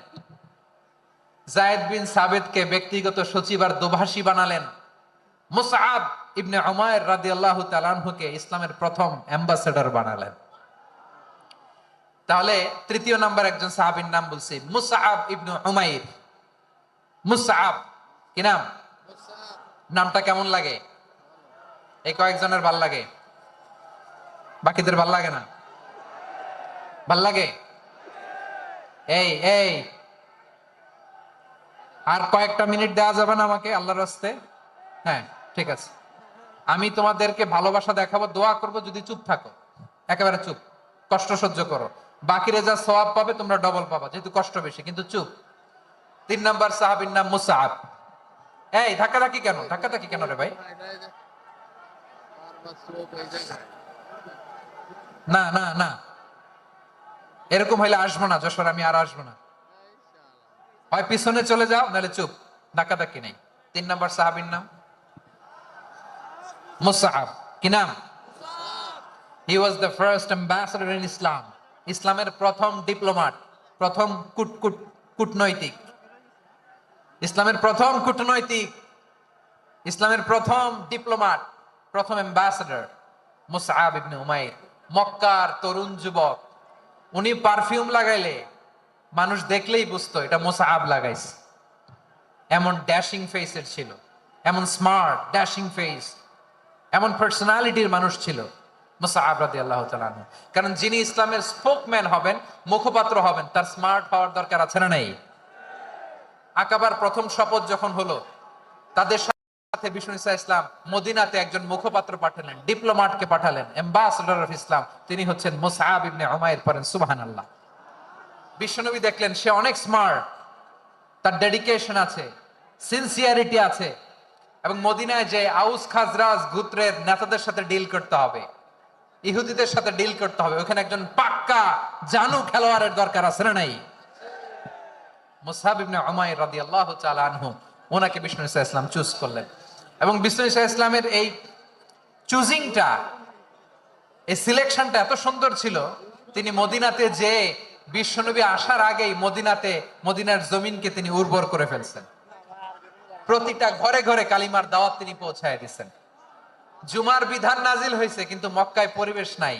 যায়েদ বিন সাবিতকে ব্যক্তিগত সচিব আর দোভাষী বানালেন, মুসআব ইবনে উমাইর রাদিয়াল্লাহু তাআলা আনহুকে ইসলামের প্রথম অ্যাম্বাসেডর বানালেন। তাহলে তৃতীয় নাম্বার একজন সাহাবীর নাম বলছি, মুসআব ইবনে উমাইর। মুসআব, কি নাম? নামটা কেমন লাগে? এই কয়েকজনের ভাল লাগে, বাকিদের ভাল লাগে না? ভাল লাগে? এই এই আর কয়েকটা মিনিট দেওয়া যাবে না আমাকে আল্লাহর রাস্তে? হ্যাঁ, ঠিক আছে। আমি তোমাদেরকে ভালোবাসা দেখাবো, দোয়া করব, যদি চুপ থাকো, একেবারে চুপ, কষ্ট সহ্য করো, বাকিরে যা সওয়াব পাবে তোমরা ডবল পাবা, যেহেতু কষ্ট বেশি, কিন্তু চুপ। 3 নাম্বার সাহাবীর নাম মুসআব। এই ধাক্কাধাক্কি কেন? ধাক্কাধাক্কি কেন রে ভাই? না না না, এরকম হইলে আসবো না যশোর, আমি আর আসবো না। হয় পিছনে চলে যাও, নাহলে চুপ, ডাকাডাকি নেই। 3 নম্বর সাহাবীর নাম মুসআব। কি নাম? He was the first ambassador in Islam. ইসলামের প্রথম ডিপ্লোম্যাট, প্রথম কূটনৈতিক, ইসলামের প্রথম কূটনৈতিক, ইসলামের প্রথম ডিপ্লোম্যাট, প্রথম অ্যাম্বাসেডর মুসআব ইবনে উমাইর। মক্কার তরুণ যুবক, উনি পারফিউম লাগাইলে মানুষ দেখলেই বুঝতো এটা মুসআব লাগাইছে। এমন ড্যাশিং ফেসের ছিল, এমন স্মার্ট ড্যাশিং ফেস, এমন পার্সোনালিটির মানুষ ছিল মুসআব রাদিয়াল্লাহু তাআলা আনহু। কারণ যিনি ইসলামের স্পোকম্যান হবেন, মুখপাত্র হবেন, তার স্মার্ট হওয়ার দরকার আছে না নাই? আকাবার প্রথম শপথ যখন হলো, তাদের সাথে বিষ্ণু ঈসা ইসলাম মদিনাতে একজন মুখপাত্র পাঠালেন, ডিপ্লোম্যাটকে পাঠালেন, অ্যাম্বাসেডর অফ ইসলাম। তিনি হচ্ছেন মুসআব ইবনে উমাইর। পড়েন সুবহানাল্লাহ। বিশ্বনবী দেখলেন সে অনেক স্মার্ট, তার ডেডিকেশন আছে, সিনসিয়ারিটি আছে, এবং মদিনায় যে আউস খাজরাজ গোত্রের নেতাদের সাথে ডিল করতে হবে, ইহুদিদের সাথে ডিল করতে হবে, ওখানে একজন পাক্কা জানু খেলোয়াড়ের দরকার আছে না নাই? মুসআব ইবনে উমাইর রাদিয়াল্লাহু তাআলা আনহু, ওনাকে বিষ্ণু ঈসা ইসলাম চুজ করলেন। এবং বিষ্ণু ঈসা ইসলামের এই চুজিংটা, এই সিলেকশনটা এত সুন্দর ছিল, তিনি মদিনাতে যে বিশ্বনবী আসার আগেই মদিনার জমিনকে তিনি উর্বর করে ফেলছেন। প্রতিটা ঘরে ঘরে কালিমার দাওয়াত তিনি পৌঁছায় দিচ্ছেন। জুমার বিধান নাজিল হয়েছে, কিন্তু মক্কায় পরিবেশ নাই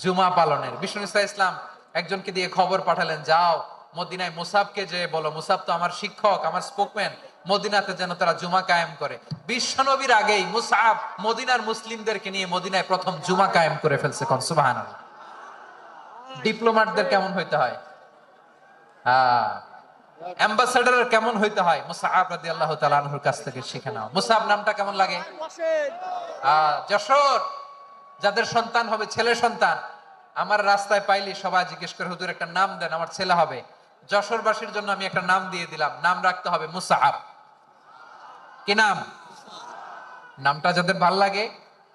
জুমা পালনের। বিষ্ণু ঈসা ইসলাম একজনকে দিয়ে খবর পাঠালেন, যাও মদিনায় মুসাবকে যে বলো, মুসাব তো আমার শিক্ষক, আমার স্পোকম্যান, মদিনাতে যেন তারা জুমা কায়েম করে। বিশ্বনবীর আগেই মুসাব মদিনার মুসলিমদেরকে নিয়ে মদিনায় প্রথম জুমা কায়েম করে ফেলছে। কোন সুবহানাল্লাহ। ডিপ্লোম্যাটদের কেমন হইতে হয়, অ্যাম্বাসেডরের কেমন হইতে হয়, মুসআব রাদিয়াল্লাহু তাআলা আনহুর কাছ থেকে শিখে নাও। মুসআব নামটা কেমন লাগে? যশোর যাদের সন্তান হবে, ছেলে সন্তান, আমার রাস্তায় পাইলি সবাই জিজ্ঞেস করে, হুজুর একটা নাম দেন, আমার ছেলে হবে। যশোরবাসীর জন্য আমি একটা নাম দিয়ে দিলাম, নাম রাখতে হবে মুসআব। কি নাম? নামটা যাদের ভাল লাগে,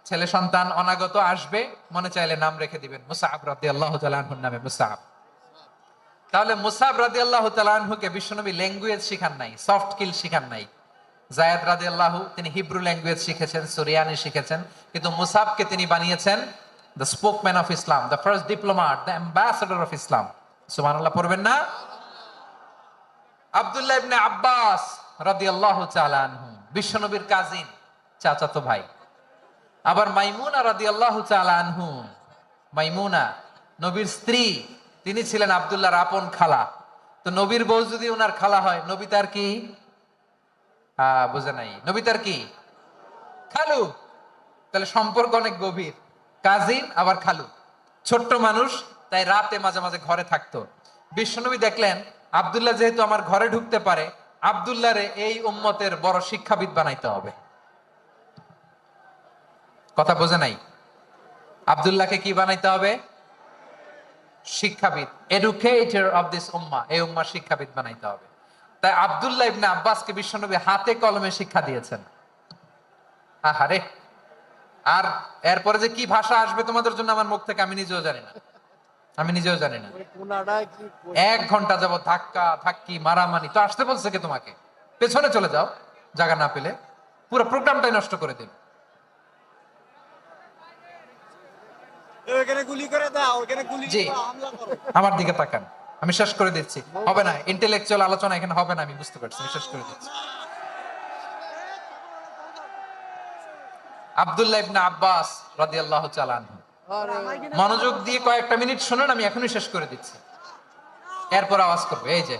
ছেলে সন্তান অনাগত আসবে, মনে চাইলে নাম রেখে দিবেন মুসআব রাদিয়াল্লাহু তাআলা আনহুর নামে মুসআব। তাহলে মুসআব রাদিয়াল্লাহু তাআলা আনহুকে বিশ্বনবী ল্যাঙ্গুয়েজ শিখান নাই, সফট স্কিল শিখান নাই। যায়েদ রাদিয়াল্লাহু, তিনি হিব্রু ল্যাঙ্গুয়েজ শিখেছেন, সুরিয়ানি শিখেছেন, কিন্তু মুসআবকে তিনি বানিয়েছেন the spokesman of Islam, the first diplomat, the ambassador of Islam. সুবহানাল্লাহ পড়বেন না? আব্দুল্লাহ ইবনে আব্বাস রাদিয়াল্লাহু তাআলা আনহু, বিশ্বনবীর কাজিন, চাচাতো ভাই। আবার মাইমুনা রাদিয়াল্লাহু তাআলা আনহু, মাইমুনা নবীর স্ত্রী, তিনি ছিলেন আব্দুল্লাহর আপন খালা। তো নবীর বউ যদি ওনার খালা হয়, নবী তার কি? বুঝে নাই, নবী তার কি? খালু। তাহলে সম্পর্ক অনেক গভীর, কাজিন আবার খালু। ছোট্ট মানুষ, তাই রাতে মাঝে মাঝে ঘরে থাকতো। বিশ্বনবী দেখলেন আব্দুল্লাহ যেহেতু আমার ঘরে ঢুকতে পারে, আব্দুল্লাহরে এই উম্মতের বড় শিক্ষাবিদ বানাইতে হবে। কথা বোঝে নাই? আব্দুল্লাহকে কি বানাইতে হবে? শিক্ষাবিদ, এডুকেটর অফ দিস উম্মাহ, এই উম্মার শিক্ষাবিদ বানাইতে হবে। তাই আব্দুল্লাহ ইবনে আব্বাসকে বিশ্বনবী হাতে কলমে শিক্ষা দিয়েছেন। আহারে, আর এরপরে যে কি ভাষা আসবে তোমাদের জন্য আমার মুখ থেকে, আমি নিজেও জানি না, আমি নিজেও জানি না। 1 ঘন্টা যাবত ধাক্কা ধাক্কি মারামারি। তো আসতে বলছে কে তোমাকে? পেছনে চলে যাও, জায়গা না পেলে পুরো প্রোগ্রামটাই নষ্ট করে দেবে। জি, আমার দিকে তাকান, আমি শেষ করে দিচ্ছি। হবে না, ইন্টেলেকচুয়াল আলোচনা এখানে হবে না, আমি বুঝতে পারছি, আমি শেষ করে দিচ্ছি। আব্দুল্লাহ ইবনে আব্বাস রাদিয়াল্লাহু তাআলা আনহু, মনোযোগ দিয়ে কয়েকটা মিনিট শুনুন, আমি এখনই শেষ করে দিচ্ছি, এরপর আওয়াজ করবে। এই যে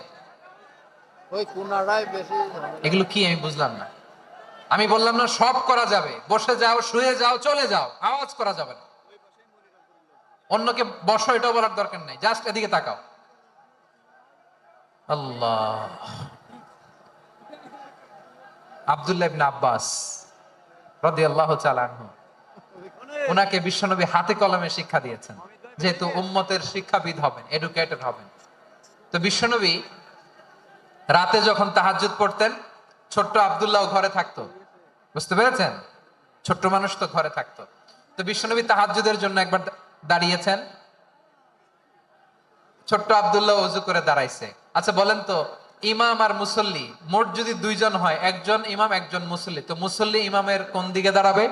এগুলো কি আমি বুঝলাম না। আমি বললাম না সব করা যাবে, বসে যাও, শুয়ে যাও, চলে যাও, আওয়াজ করা যাবে না। অন্যকে বসো এটাও বলার দরকার নাই, জাস্ট এদিকে তাকাও। আল্লাহ। আব্দুল্লাহ ইবনে আব্বাস রাদিয়াল্লাহু তাআলা আনহু, ওনাকে বিশ্বনবী হাতে কলমে শিক্ষা দিয়েছেন, যেহেতু উম্মতের শিক্ষাবিদ হবেন, এডুকেটর হবেন। তো বিশ্বনবী রাতে যখন তাহাজ্জুদ পড়তেন, ছোট্ট আব্দুল্লাহ ঘরে থাকতো। বুঝতে পেরেছেন? ছোট্ট মানুষ তো ঘরে থাকতো। তো বিশ্বনবী তাহাজ্জুদের জন্য একবার দাঁড়িয়েছেন, ছোট্ট আব্দুল্লাহ ওযু করে দাঁড়াইছে। আচ্ছা বলেন তো, ইমাম আর মুসল্লি মোট যদি দুইজন হয়, একজন ইমাম একজন মুসল্লি, তো মুসল্লি ইমামের কোন দিকে দাঁড়াবে?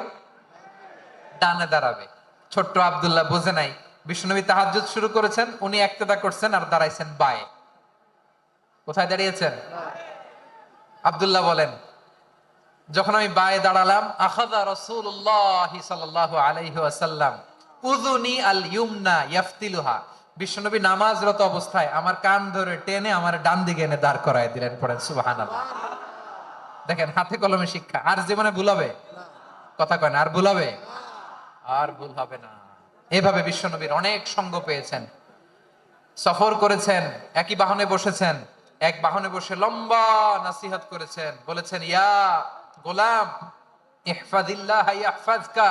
ডানে দাঁড়াবে। ছোট্ট আব্দুল্লাহ বোঝে নাই, বিশ্বনবী তাহাজ্জুদ শুরু করেছেন, উনি ইক্তেদা করছেন আর দাঁড়াইছেন বায়ে। কোথায় দাঁড়িয়েছেন? আব্দুল্লাহ বলেন, যখন আমি বায়ে দাঁড়ালাম, আখাযা রাসূলুল্লাহ সাল্লাল্লাহু আলাইহি ওয়াসাল্লাম উযুনি আল ইউমনা ইয়াফতিলুহা, বিশ্বনবী নামাজরত অবস্থায় আমার কান ধরে টেনে আমার ডান দিকে এনে দাঁড় করায় দিলেন। পড়েন সুবহানাল্লাহ। দেখেন, হাতে কলমে শিক্ষা। আর জীবনে ভুল হবে? কথা কয় না, আর ভুল হবে? আর ভুল হবে না। এভাবে বিশ্বনবীর অনেক সঙ্গ পেয়েছেন, সফর করেছেন, একই বাহনে বসেছেন, এক বাহনে বসে লম্বা নাসিহত করেছেন, বলেছেন, ইয়া গোলাম ইহফাদিল্লাহ ইয়াহফাজকা,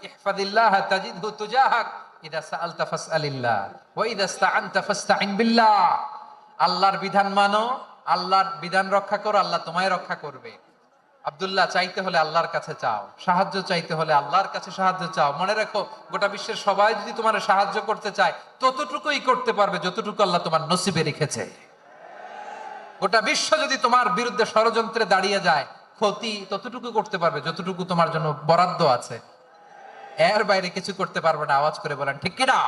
ইহফাদিল্লাহ তাজিদহু তুজাহাক, ইদা সাআলতা ফাসআলিল্লাহ ওয়া ইদা ইসতাআনতা ফাসতাইন বিল্লাহ। আল্লাহর বিধান মানো, আল্লাহর বিধান রক্ষা করো, আল্লাহ তোমায় রক্ষা করবে। আব্দুল্লাহ, চাইতে হলে আল্লাহর কাছে চাও, সাহায্য চাইতে হলে আল্লাহর কাছে সাহায্য চাও। মনে রাখো, গোটা বিশ্বের সবাই যদি তোমার সাহায্য করতে চায়, ততটুকুই করতে পারবে যতটুকু আল্লাহ তোমার নসিবে রেখেছে। গোটা বিশ্ব যদি তোমার বিরুদ্ধে ষড়যন্ত্রে দাঁড়িয়ে যায়, ক্ষতি ততটুকু করতে পারবে যতটুকু তোমার জন্য বরাদ্দ আছে। এর বাইরে কিছু করতে পারবে না। আওয়াজ করে বলেন ঠিক কিনা?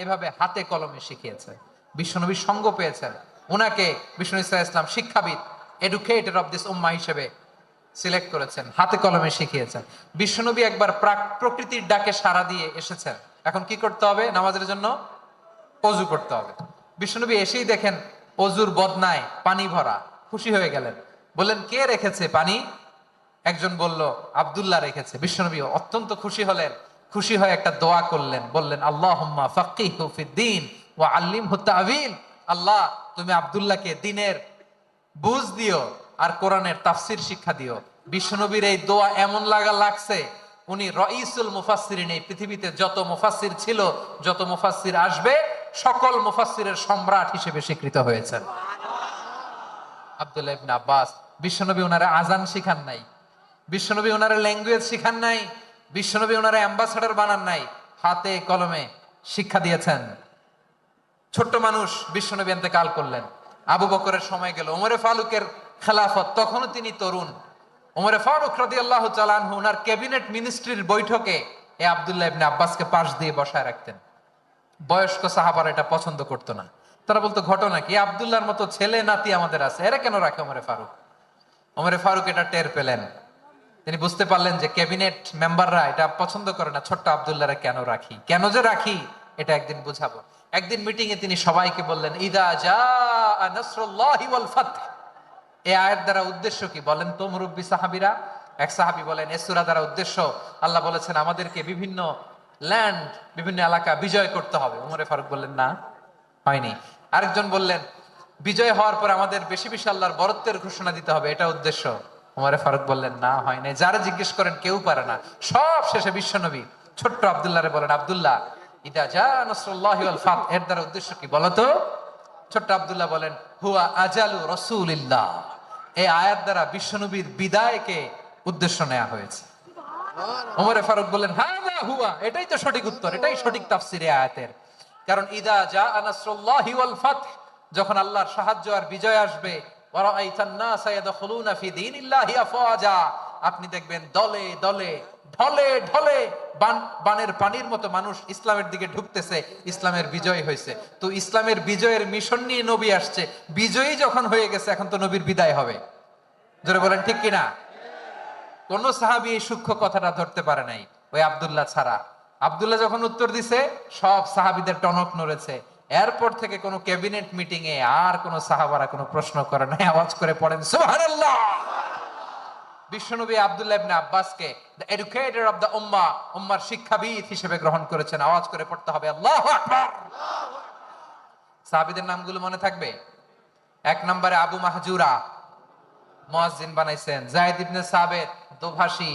এভাবে হাতে কলমে শিখিয়েছে, বিশ্বনবীর সঙ্গ পেয়েছেন। উনাকে বিষ্ণু ইসলাম শিক্ষাবিদ, এডুকেটর অফ দিস উম্মাহ হিসেবে সিলেক্ট করেছেন, হাতে কলমে শিখিয়েছেন। বিশ্বনবী একবার প্রকৃতির ডাকে সাড়া দিয়ে এসেছেন। এখন কি করতে হবে? নামাজের জন্য অজু করতে হবে। বিশ্বনবী এসেই দেখেন অজুর বদনায় পানি ভরা, খুশি হয়ে গেলেন, বললেন, কে রেখেছে পানি? একজন বলল, আব্দুল্লাহ রেখেছে। বিশ্বনবী অত্যন্ত খুশি হলেন, খুশি হয়ে একটা দোয়া করলেন, বললেন, আল্লাহুম্মা ফাক্কিহু ফিদ্দীন ওয়া আল্লিমহু তা'ওয়ীল। আল্লাহ, তুমি আব্দুল্লাহকে দ্বীনের বুঝ দিও আর কোরআনের তাফসীর শিক্ষা দিও। বিশ্বনবীর এই দোয়া এমন লাগছে, উনি রাইসুল মুফাসসিরিন, এই পৃথিবীতে যত মুফাসসির ছিল, যত মুফাসসির আসবে, সকল মুফাসসিরের সম্রাট হিসেবে স্বীকৃত হয়েছেন। আব্দুল্লাহ ইবনে আব্বাস, বিশ্বনবী ওনারে আজান শিখান নাই, বিশ্বনবী ওনারে ল্যাঙ্গুয়েজ শিখান নাই, বিশ্বনবী ওনারে অ্যাম্বাসাডর বানান নাই, হাতে কলমে শিক্ষা দিয়েছেন। ছোট্ট মানুষ, বিশ্বনবী ইন্তেকাল করলেন, আবু বকরের সময় গেল, ওমরে ফারুকের খেলাফত, তখনও তিনি তরুণ। ওমরে ফারুক রাদিয়াল্লাহু তাআলা আনহু ওনার ক্যাবিনেট মিনিস্ট্রির বৈঠকে এই আব্দুল্লাহ ইবনে আব্বাসকে পাশ দিয়ে বসায় রাখতেন। বয়স্ক সাহাবারা এটা পছন্দ করতো না। তারা বলতো, ঘটনা কি? আব্দুল্লাহর মতো ছেলে নাতি আমাদের আছে, এরা কেন রাখে ওমরে ফারুক? ওমরে ফারুক এটা টের পেলেন, তিনি বুঝতে পারলেন যে ক্যাবিনেট মেম্বাররা এটা পছন্দ করে না, ছোট্ট আব্দুল্লাহরে কেন রাখি, কেন যে রাখি, এটা একদিন বুঝাবো। একদিন মিটিং এ তিনি সবাইকে বললেন, ইদা জাআ নাসরুল্লাহি ওয়াল ফাতহ। এই আয়াত দ্বারা উদ্দেশ্য কি বলেন তো মুরব্বী সাহাবীরা? এক সাহাবী বলেন, এই সূরা দ্বারা উদ্দেশ্য, আল্লাহ বলেছেন আমাদেরকে বিভিন্ন ল্যান্ড, বিভিন্ন এলাকা বিজয় করতে হবে। ওমরে ফারুক বললেন, না, হয়নি। আরেকজন বললেন, বিজয় হওয়ার পর আমাদের বেশি বেশি আল্লাহর বরত্বের ঘোষণা দিতে হবে, এটা উদ্দেশ্য। ওমরে ফারুক বললেন, না, হয় নাই। যারা জিজ্ঞেস করেন কেউ পারে না। সব শেষে বিশ্বনবী ছোট্ট আব্দুল্লাহরে বলেন, আব্দুল্লাহ, ইদা জাআ নাসরুল্লাহি ওয়াল ফাতহ, এর দ্বারা উদ্দেশ্য কি বলতো? ছোট্ট আব্দুল্লাহ বলেন, হুয়া আজালু রাসূলিল্লাহ। এই আয়াত দ্বারা বিশ্বনবীর বিদায়কে উদ্দেশ্য নেওয়া হয়েছে। ওমরে ফারুক বললেন, হাযা হুয়া, এটাই তো সঠিক উত্তর, এটাই সঠিক তাফসীর এই আয়াতের। কারণ ইদা জাআ নাসরুল্লাহি ওয়াল ফাতহ, যখন আল্লাহর সাহায্য আর বিজয় আসবে, ওয়া রাআইতান নাসা ইয়াদখুলুনা ফি দীনিল্লাহি আফওয়াজা, আপনি দেখবেন দলে দলে, ঢলে ঢলে, বানের পানির মতো মানুষ ইসলামের দিকে ঢুকতেছে, ইসলামের বিজয় হয়েছে। তো ইসলামের বিজয়ের মিশন নিয়ে নবী আসছে, বিজয়ী যখন হয়ে গেছে, এখন তো নবীর বিদায় হবে। জোরে বলেন ঠিক কিনা? কোন সাহাবী এই সূক্ষ্ম কথাটা ধরতে পারে নাই, ওই আব্দুল্লাহ ছাড়া। আব্দুল্লাহ যখন উত্তর দিছে, সব সাহাবীদের টনক নড়েছে। এরপর থেকে কোন ক্যাবিনেট মিটিং এ আর কোন সাহাবারা কোনো প্রশ্ন করে নাই। আওয়াজ করে পড়েন সুবহানাল্লাহ। বিশ্বনবী আব্দুল্লাহ ইবনে আব্বাসকে দ্য এডুকেটর অফ দ্য উম্মাহ, উম্মার শিক্ষাবিদ হিসেবে গ্রহণ করেছেন। আওয়াজ করে পড়তে হবে আল্লাহু আকবার। সাহাবীদের নামগুলো মনে থাকবে? এক নম্বরে আবু মাহজুরা, মুয়াজ্জিন বানাইছেন। যায়েদ ইবনে সাবিত, দোভাষী,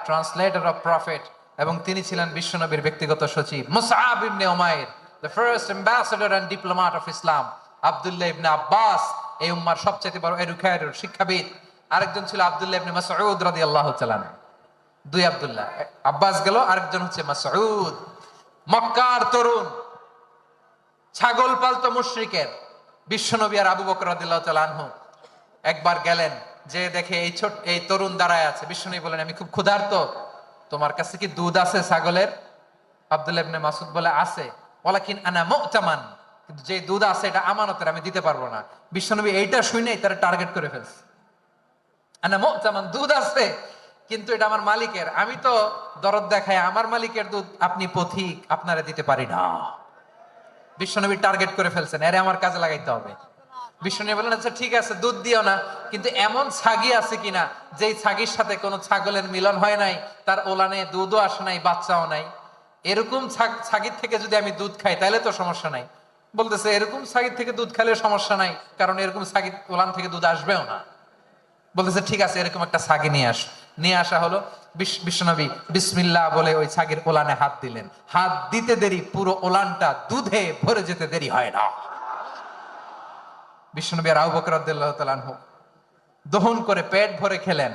ট্রান্সলেটর অফ প্রফেট, এবং তিনি ছিলেন বিশ্বনবীর ব্যক্তিগত সচিব। Musab ibn Umair, the first ambassador and diplomat of Islam. Abdullah ibn Abbas, এই উম্মার সবচেয়ে বড় এডুকেটর, শিক্ষাবিদ। আরেকজন ছিল আব্দুল্লাহ ইবনে মাসউদ রাদিয়াল্লাহু তাআলা। দুই আব্দুল্লাহ, আব্বাস গেল, আরেকজন হচ্ছে মাসউদ। মক্কার তরুণ, ছাগল পালতো মুশরিকের। বিশ্বনবী আর আবু বকর রাদিয়াল্লাহু তাআলা আনহু একবার গেলেন, যে দেখে এই তরুণ দাঁড়ায় আছে। বিশ্বনবী বলেন, আমি খুব ক্ষুধার্ত, তোমার কাছে কি দুধ আছে ছাগলের? আব্দুল্লাহ ইবনে মাসউদ বলে, আছে। ওয়ালাকিন আনা মু'তামান, কিন্তু যে দুধ আছে এটা আমানতের, আমি দিতে পারবো না। বিশ্বনবী এইটা শুনেই তারা টার্গেট করে ফেলছে। আনা মু'তামান, দুধ আছে কিন্তু এটা আমার মালিকের, আমি তো দরদ দেখায় আমার মালিকের দুধ আপনি পথিক, আপনারে দিতে পারি না। বিশ্বনবী টার্গেট করে ফেলছেন, এরে আমার কাজে লাগাইতে হবে। বিশ্বনবী বলেন, আচ্ছা ঠিক আছে, দুধ দিও না, কিন্তু এমন ছাগি আছে কিনা যেই ছাগির সাথে কোনো ছাগলের মিলন হয় নাই, তার ওলানে দুধও আসে নাই, বাচ্চাও নাই, এরকম ছাগির থেকে যদি আমি দুধ খাই তাহলে তো সমস্যা নাই। বলতেছে, এরকম ছাগির থেকে দুধ খাইলে সমস্যা নাই, কারণ এরকম ছাগির ওলান থেকে দুধ আসবেও না। বলতেছে, ঠিক আছে, এরকম একটা ছাগি নিয়ে আস। নিয়ে আসা হলো। বিশ্বনবী বিসমিল্লাহ বলে ওই ছাগির ওলানে হাত দিলেন। হাত দিতে দেরি, পুরো ওলানটা দুধে ভরে যেতে দেরি হয় না। বিশ্বনবী আর আবু বকর রাদিয়াল্লাহু তাআলা আনহু দহন করে পেট ভরে খেলেন।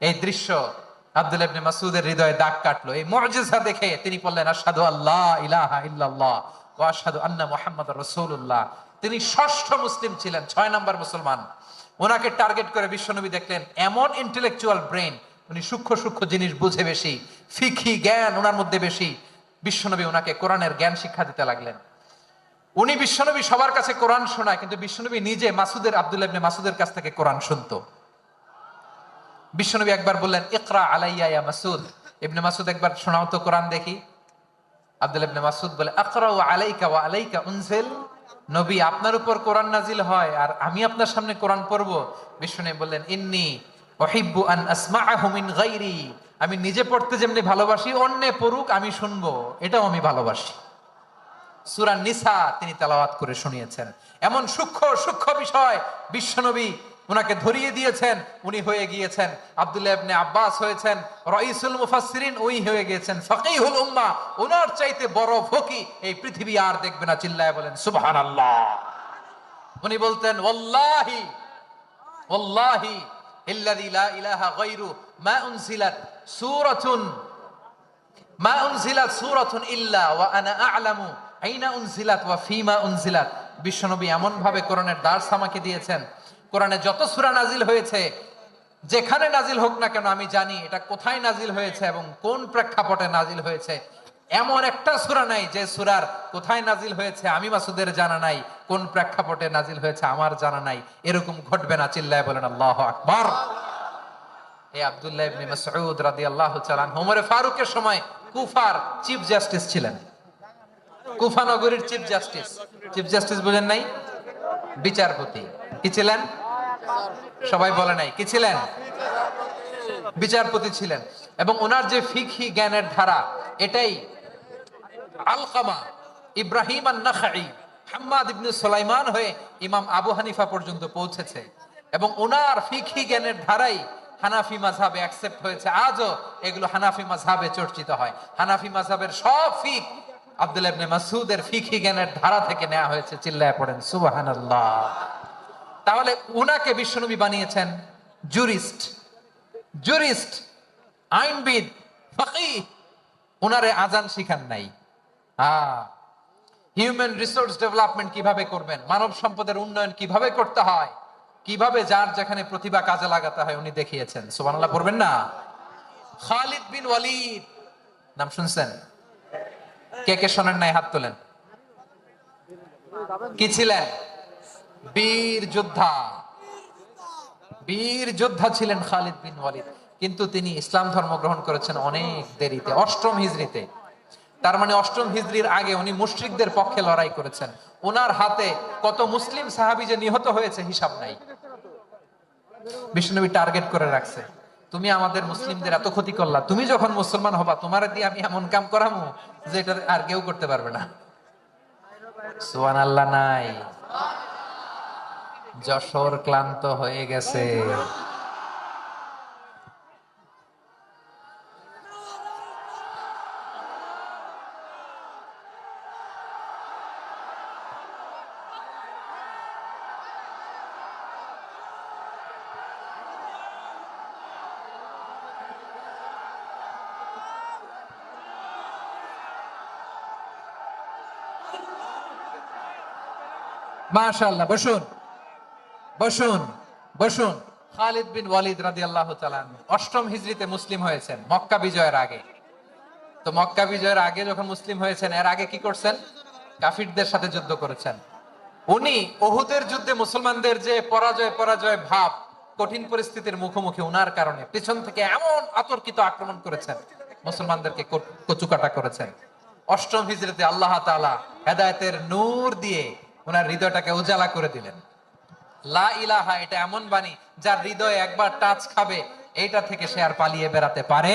এই দৃশ্য আব্দুল্লাহ ইবনে মাসউদের হৃদয়ে দাগ কাটলো। এই মুজিজা দেখে তিনি বললেন, আশহাদু আল্লা ইলাহা ইল্লাল্লাহ ওয়া আশহাদু আন্না মুহাম্মাদুর রাসূলুল্লাহ। তিনি ষষ্ঠ মুসলিম ছিলেন, 6 নম্বর মুসলমান। ওনাকে টার্গেট করে বিশ্বনবী দেখলেন এমন ইন্টেলেকচুয়াল ব্রেন, উনি সূক্ষ্ম সূক্ষ্ম জিনিস বুঝে বেশি, ফিকহি জ্ঞান ওনার মধ্যে বেশি। বিশ্বনবী ওনাকে কোরআনের জ্ঞান শিক্ষা দিতে লাগলেন। উনি বিশ্বনবী সবার কাছে কোরআন শোনায়, কিন্তু বিশ্বনবী নিজে আব্দুল্লাহ ইবনে মাসউদের কাছ থেকে কোরআন শুনতো। বিশ্বনবী একবার বললেন, ইকরা আলাইয়া ইয়া মাসউদ। ইবনে মাসউদ, একবার শোনাও তো কোরআন দেখি। আব্দুল্লাহ ইবনে মাসউদ বলে, আকরাউ আলাইকা ওয়া আলাইকা উনজিল। নবী, আপনার উপর কোরআন নাজিল হয় আর আমি আপনার সামনে কোরআন পড়বো? বিশ্বনবী বললেন, ইন্নী উহিব্বু আন আসমাআহু মিন গায়রি। আমি নিজে পড়তে যেমনি ভালোবাসি, অন্যে পড়ুক আমি শুনবো, এটাও আমি ভালোবাসি। সূরা নিসা তিনি তেলাওয়াত করে শুনিয়েছেন। এমন সূক্ষ্ম সূক্ষ্ম বিষয় বিশ্বনবী উনাকে ধরিয়ে দিয়েছেন। উনি হয়ে গিয়েছেন, আব্দুল্লাহ ইবনে আব্বাস হয়েছেন রাইসুল মুফাসসিরিন, ওই হয়ে গিয়েছেন ফাকিহুল উম্মাহ। ওনার চাইতে বড় ফকি এই পৃথিবী আর দেখবে না। চিল্লায় বলেন সুবহানাল্লাহ। উনি বলতেন, ওয়াল্লাহি ওয়াল্লাহি ইল্লাযী লা ইলাহা গায়রু মা উনজিলাত সূরাতুন ইল্লা ওয়া আনা আ'লামু আইনা উনজিলাত ওয়া ফিমা উনজিলাত। বিশ্বনবী এমন ভাবে কোরআনের দার্স আমাকে দিয়েছেন, কোরআনে যত সূরা নাজিল হয়েছে, যেখানে নাজিল হোক না কেন আমি জানি এটা কোথায় নাজিল হয়েছে এবং কোন প্রেক্ষাপটে নাজিল হয়েছে। এমন একটা সূরা নাই যে সূরার কোথায় নাজিল হয়েছে আমি মাসুদের জানা নাই, কোন প্রেক্ষাপটে নাজিল হয়েছে আমার জানা নাই। এরকম ঘটবে না। চিল্লায় বলেন আল্লাহু আকবার। এই আব্দুল্লাহ ইবনে মাসউদ রাদিয়াল্লাহু তাআলা ওমর ফারুকের সময় কুফার চিফ জাস্টিস ছিলেন। কুফা নগরীর চিফ জাস্টিস। চিফ জাস্টিস বুঝেন নাই? বিচারপতি। কি ছিলেন? সবাই বলে নাই, কি ছিলেন? বিচারপতি ছিলেন। এবং ওনার যে ফিকহি জ্ঞানের ধারা, এটাই আলকামা, ইব্রাহিম আন-নাখাই, হাম্মাদ ইবনে সুলাইমান হয়ে ইমাম আবু হানিফা পর্যন্ত পৌঁছেছে। এবং ওনার ফিকহি জ্ঞানের ধারাই হানাফি মাযহাবে অ্যাকসেপ্ট হয়েছে। আজও এগুলো হানাফি মাযহাবে চর্চিত হয়। হানাফি মাযহাবের সব ফিক আব্দুল্লাহ ইবনে মাসউদের ফিকহি জ্ঞানের ধারা থেকে নেওয়া হয়েছে। চিল্লায় পড়েন সুবহানাল্লাহ। তাহলে উনাকে বিশ্বনবী বানিয়েছেন জুরিস্ট, জুরিস্ট, আইনবিদ, ফাকিহ। উনারে আজান শিখান নাই। হিউম্যান রিসোর্স ডেভেলপমেন্ট কিভাবে করবেন, মানব সম্পদের উন্নয়ন কিভাবে করতে হয়, কিভাবে যার যেখানে প্রতিভা কাজে লাগাতে হয় উনি দেখিয়েছেন। সুবহানাল্লাহ পড়বেন না? খালিদ বিন ওয়ালিদ নাম শুনছেন? কে কে শোনেন নাই হাত তোলেন। কি ছিলেন? বীর যোদ্ধা। বীর যোদ্ধা ছিলেন খালিদ বিন ওয়ালিদ। কিন্তু তিনি ইসলাম ধর্ম গ্রহণ করেছেন অনেক দেরিতে, 8ম হিজরিতে। তার মানে 8ম হিজরির আগে উনি মুশরিকদের পক্ষে লড়াই করেছেন। ওনার হাতে কত মুসলিম সাহাবী যে নিহত হয়েছে হিসাব নাই। বিশ্বনবী টার্গেট করে রাখছে, তুমি আমাদের মুসলিমদের এত ক্ষতি করলা, তুমি যখন মুসলমান হবা তোমার দিয়ে আমি এমন কাম করামু যে এটা আর কেউ করতে পারবে না। সুবহানাল্লাহ নাই? যশোর ক্লান্ত হয়ে গেছে। মাশাআল্লাহ, বসুন বসুন বসুন। খালিদ বিন ওয়ালিদ রাদিয়াল্লাহু তাআলা আনহু অষ্টম হিজরিতে মুসলিম হয়েছেন, মক্কা বিজয়ের আগে। তো মক্কা বিজয়ের আগে যখন মুসলিম হয়েছেন, এর আগে কি করছেন? কাফিরদের সাথে যুদ্ধ করেছেন। উনি উহুদের যুদ্ধে মুসলমানদের যে পরাজয় পরাজয় ভাব, কঠিন পরিস্থিতির মুখোমুখি উনার কারণে পিছন থেকে এমন আতর্কিত আক্রমণ করেছেন, মুসলমানদেরকে কচুকাটা করেছেন। অষ্টম হিজরিতে আল্লাহ তাআলা হেদায়েতের নূর দিয়ে ওনার হৃদয়টাকে উজালা করে দিলেন। লা ইলাহা, এটা এমন বাণী যার হৃদয় একবার টাচ খাবে, এইটা থেকে সে আর পালিয়ে বেড়াতে পারে।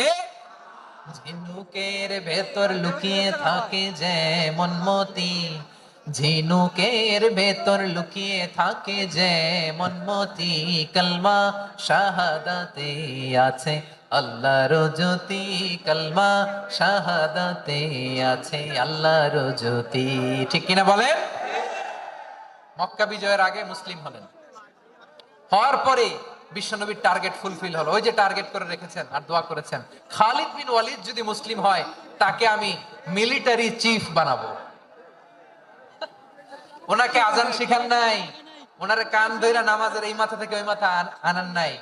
ঝিনুকের ভেতর লুকিয়ে থাকে যেমন মতি, ঝিনুকের ভেতর লুকিয়ে থাকে যেমন মতি, কালমা শাহাদাতে আছে আল্লাহর জ্যোতি, কালমা শাহাদাতে আছে আল্লাহর জ্যোতি। ঠিক কিনা বলেন? মক্কা বিজয়ের আগে মুসলিম হলেন, হওয়ার পরে বিশ্বনবীর টার্গেট ফুলফিল হলো। ওই যে টার্গেট করে রেখেছেন আর দোয়া করেছেন, খালিদ বিন ওয়ালিদ যদি মুসলিম হয় তাকে আমি মিলিটারি চিফ বানাবো। ওনাকে আজান শিখান নাই, ওনারে কান ধইরা নামাজের এই মাথা থেকে ওই মাথা আনান নাই,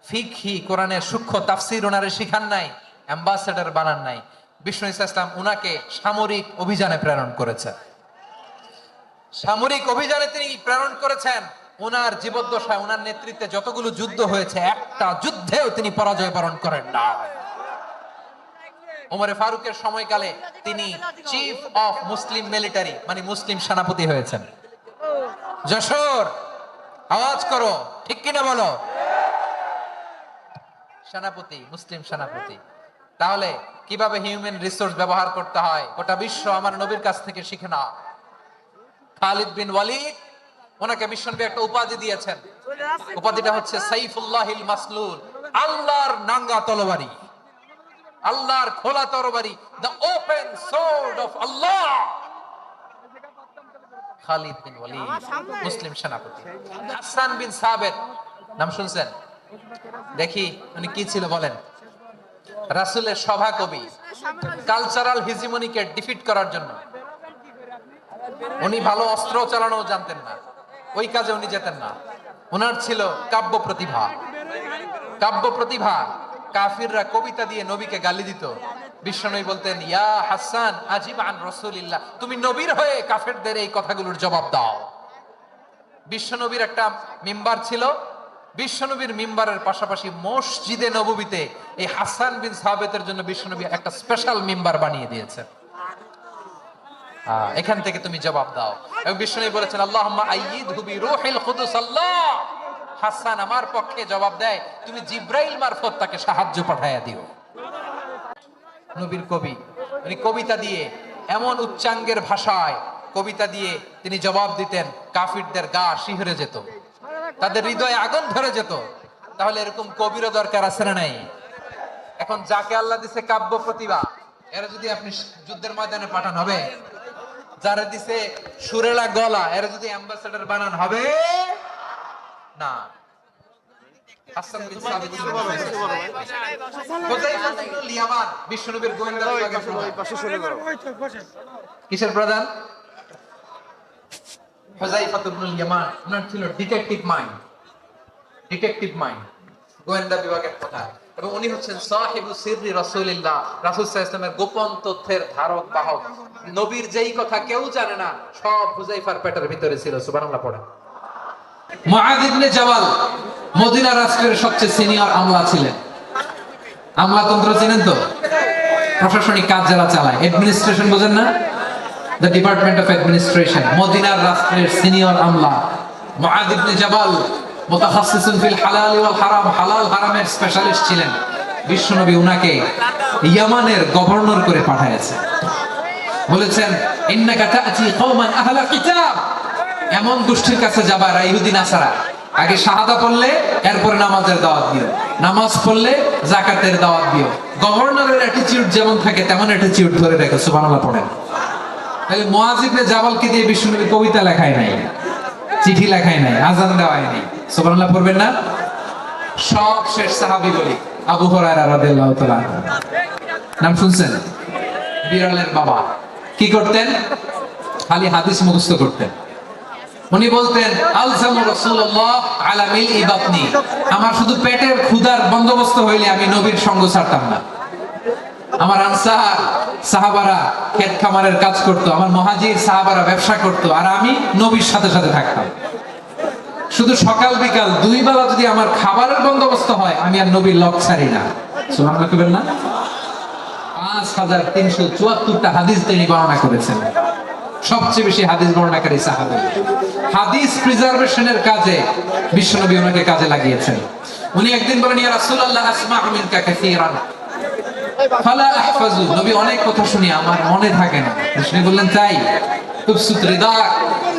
ফিকহি কোরআনের সূক্ষ্ম তাফসীর ওনারে শিখান নাই, অ্যাম্বাসেডর বানান নাই। বিষ্ণু ইসলাম উনাকে সামরিক অভিযানে প্রেরণ করেছেন। সামরিক অভিযানে তিনি প্রেরণ করেছেন। ওনার জীবদ্দশায় ওনার নেতৃত্বে যতগুলো যুদ্ধ হয়েছে, একটা যুদ্ধেও তিনি পরাজয় বরণ করেন না। ওমরে ফারুকের সময়কালে তিনি চিফ অফ মুসলিম মিলিটারি, মানে মুসলিম সেনাপতি হয়েছেন। যশোর, আওয়াজ করো, ঠিক কিনা বলো? সেনাপতি, মুসলিম সেনাপতি। তাহলে কিভাবে হিউম্যান রিসোর্স ব্যবহার করতে হয় গোটা বিশ্ব আমার নবীর কাছ থেকে শিখে না। খালিদ বিন ওয়ালিদ, ওনাকে বিশ্বনবী একটা উপাধি দিয়েছেন। উপাধিটা হচ্ছে সাইফুল্লাহিল মাসলুল, আল্লাহর নাঙ্গা তরবারি, আল্লাহর খোলা তরবারি, দ্য ওপেন সোর্ড অফ আল্লাহ। খালিদ বিন ওয়ালিদ মুসলিম সেনাপতি। হাসান বিন সাবিত নাম শুনছেন? দেখি উনি কি ছিল বলেন। রাসূলের সভা কবি, কালচারাল হিজিমনিকে ডিফিট করার জন্য। উনি ভালো অস্ত্র চালানো জানতেন না, ওই কাজে উনি যেতেন না। ওনার ছিল কাব্য প্রতিভা। কাব্য প্রতিভা, কাফিররা কবিতা দিয়ে নবীকে গালি দিত। বিশ্বনবী বলতেন, ইয়া হাসান আজিব আন রাসূলিল্লাহ, তুমি নবীর হয়ে কাফেরদের এই কথাগুলোর জবাব দাও। বিশ্বনবীর একটা মিম্বার ছিল। বিশ্বনবীর মিম্বারের পাশাপাশি মসজিদে নববীতে এই হাসান বিন সাবিতের জন্য বিশ্বনবী একটা স্পেশাল মিম্বার বানিয়ে দিয়েছে। এখান থেকে তুমি জবাব দাও। এবং বিশ্বনবী বলেছেন, আল্লাহুম্মা আইয়িদহু বিরূহিল কুদুস। আল্লাহ, হাসান আমার পক্ষে জবাব দেয়, তুমি জিব্রাইল মারফত তাকে সাহায্য পাঠায়া দিও। নবীর কবি, উনি কবিতা দিয়ে, এমন উচ্চাঙ্গের ভাষায় কবিতা দিয়ে তিনি জবাব দিতেন, কাফিরদের গা শিহরে যেত, তাদের হৃদয়ে আগুন ধরে যেত। তাহলে এরকম কবিরও দরকার আছে না নাই? এখন যাকে আল্লাহ দিছে কাব্য প্রতিভা, এরা যদি আপনি যুদ্ধের ময়দানে পাঠান হবে? যারা দিছে সুরেলা গলা, এরা যদি অ্যাম্বাসেডর বানান হবে না। হাসান বিন সাবিত হুযায়ফা ইবনুল ইয়ামান বিশ্বনবীর গোয়েন্দা বিভাগের প্রধান। কিসের প্রধান? হুযায়ফা ইবনুল ইয়ামান। ওনার ছিল ডিটেকটিভ মাইন্ড, ডিটেকটিভ মাইন্ড, গোয়েন্দা বিভাগের প্রধান। এবং উনি হচ্ছেন সাহিবু সিররি রাসূলিল্লাহ, রাসূল সাল্লাল্লাহু আলাইহি ওয়াসাল্লামের গোপন তথ্যের ধারক বাহক। নবীর যেই কথা কেউ জানে না, সব হুযায়ফার পেটের ভিতরে ছিল। সুবহানাল্লাহ পড়েন। মুআয ইবনে জাবাল মদিনা রাষ্ট্রের সবচেয়ে সিনিয়র আমলা ছিলেন। আমলাতন্ত্র চেনেন তো? প্রশাসনিক কাজ যারা চালায়, অ্যাডমিনিস্ট্রেশন বোঝেন না? The department of administration. মদিনার রাষ্ট্রের সিনিয়র আমলা মুআয ইবনে জাবাল মুতাখাসসিসুন ফিল হালাল ওয়াল হারাম, হালাল হারামের স্পেশালিস্ট ছিলেন। বিশ্বনবী উনাকে ইয়ামানের গভর্নর করে পাঠিয়েছে। বলেছেন, ইন্নাকা তা'তি কওমান আহলা কিতাব, এমন গোষ্ঠীর কাছে যাবা ইহুদি নাসারা, আগে শাহাদা পড়লে এরপর নামাজের দাওয়াত দিও, নামাজ পড়লে যাকাতের দাওয়াত দিও। গভর্নরের অ্যাটিটিউড যেমন থাকে তেমন অ্যাটিটিউড ধরে রেখো। সুবহানাল্লাহ পড়েন। তাহলে মুআয ইবনে জাবালকে দিয়ে বিশ্বনবী কবিতা লেখায় নাই, চিঠি লেখায় নাই, আযান দেওয়ায় নাই। সুবহানাল্লাহ পড়বেন না? সব শেষ সাহাবী বলি আবু হুরায়রা রাদিয়াল্লাহু তাআলা, নাম শুনছেন? বিড়ালের বাবা। কি করতেন? খালি হাদিস মুখস্থ করতেন। উনি বলতেন আলজামু রাসূলুল্লাহ আলা মিলই বাতনি, আমার শুধু পেটের ক্ষুধার বন্দোবস্ত হইলে আমি নবীর সঙ্গ ছাড়তাম না। আমার আনসার সাহাবারা ক্ষেত খামারের কাজ করত, আমার মুহাজির সাহাবারা ব্যবসা করত, আর আমি নবীর সাথে সাথে থাকতাম। শুধু সকাল বিকাল দুই বেলা যদি আমার খাবারের বন্দোবস্ত হয়, আমি আর নবীর লক ছাড়ি না। সুবহানাল্লাহ কইবেন না? 5374টা হাদিস তিনি বর্ণনা করেছেন। সবচেয়ে বেশি হাদিস বর্ণনাকারী সাহাবী। হাদিস প্রিজার্ভেশনের কাজে বিশ্বনবী ওনাকে কাজে লাগিয়েছেন। উনি একদিন বলেন, ইয়া রাসূলুল্লাহ আসমাউ মিনকা কাসীরান ফালা আহফাজু, নবী অনেক কথা শুনি আমার মনে থাকে না। বিষ্ণু বললেন, তাই তুবসুত রিদাক,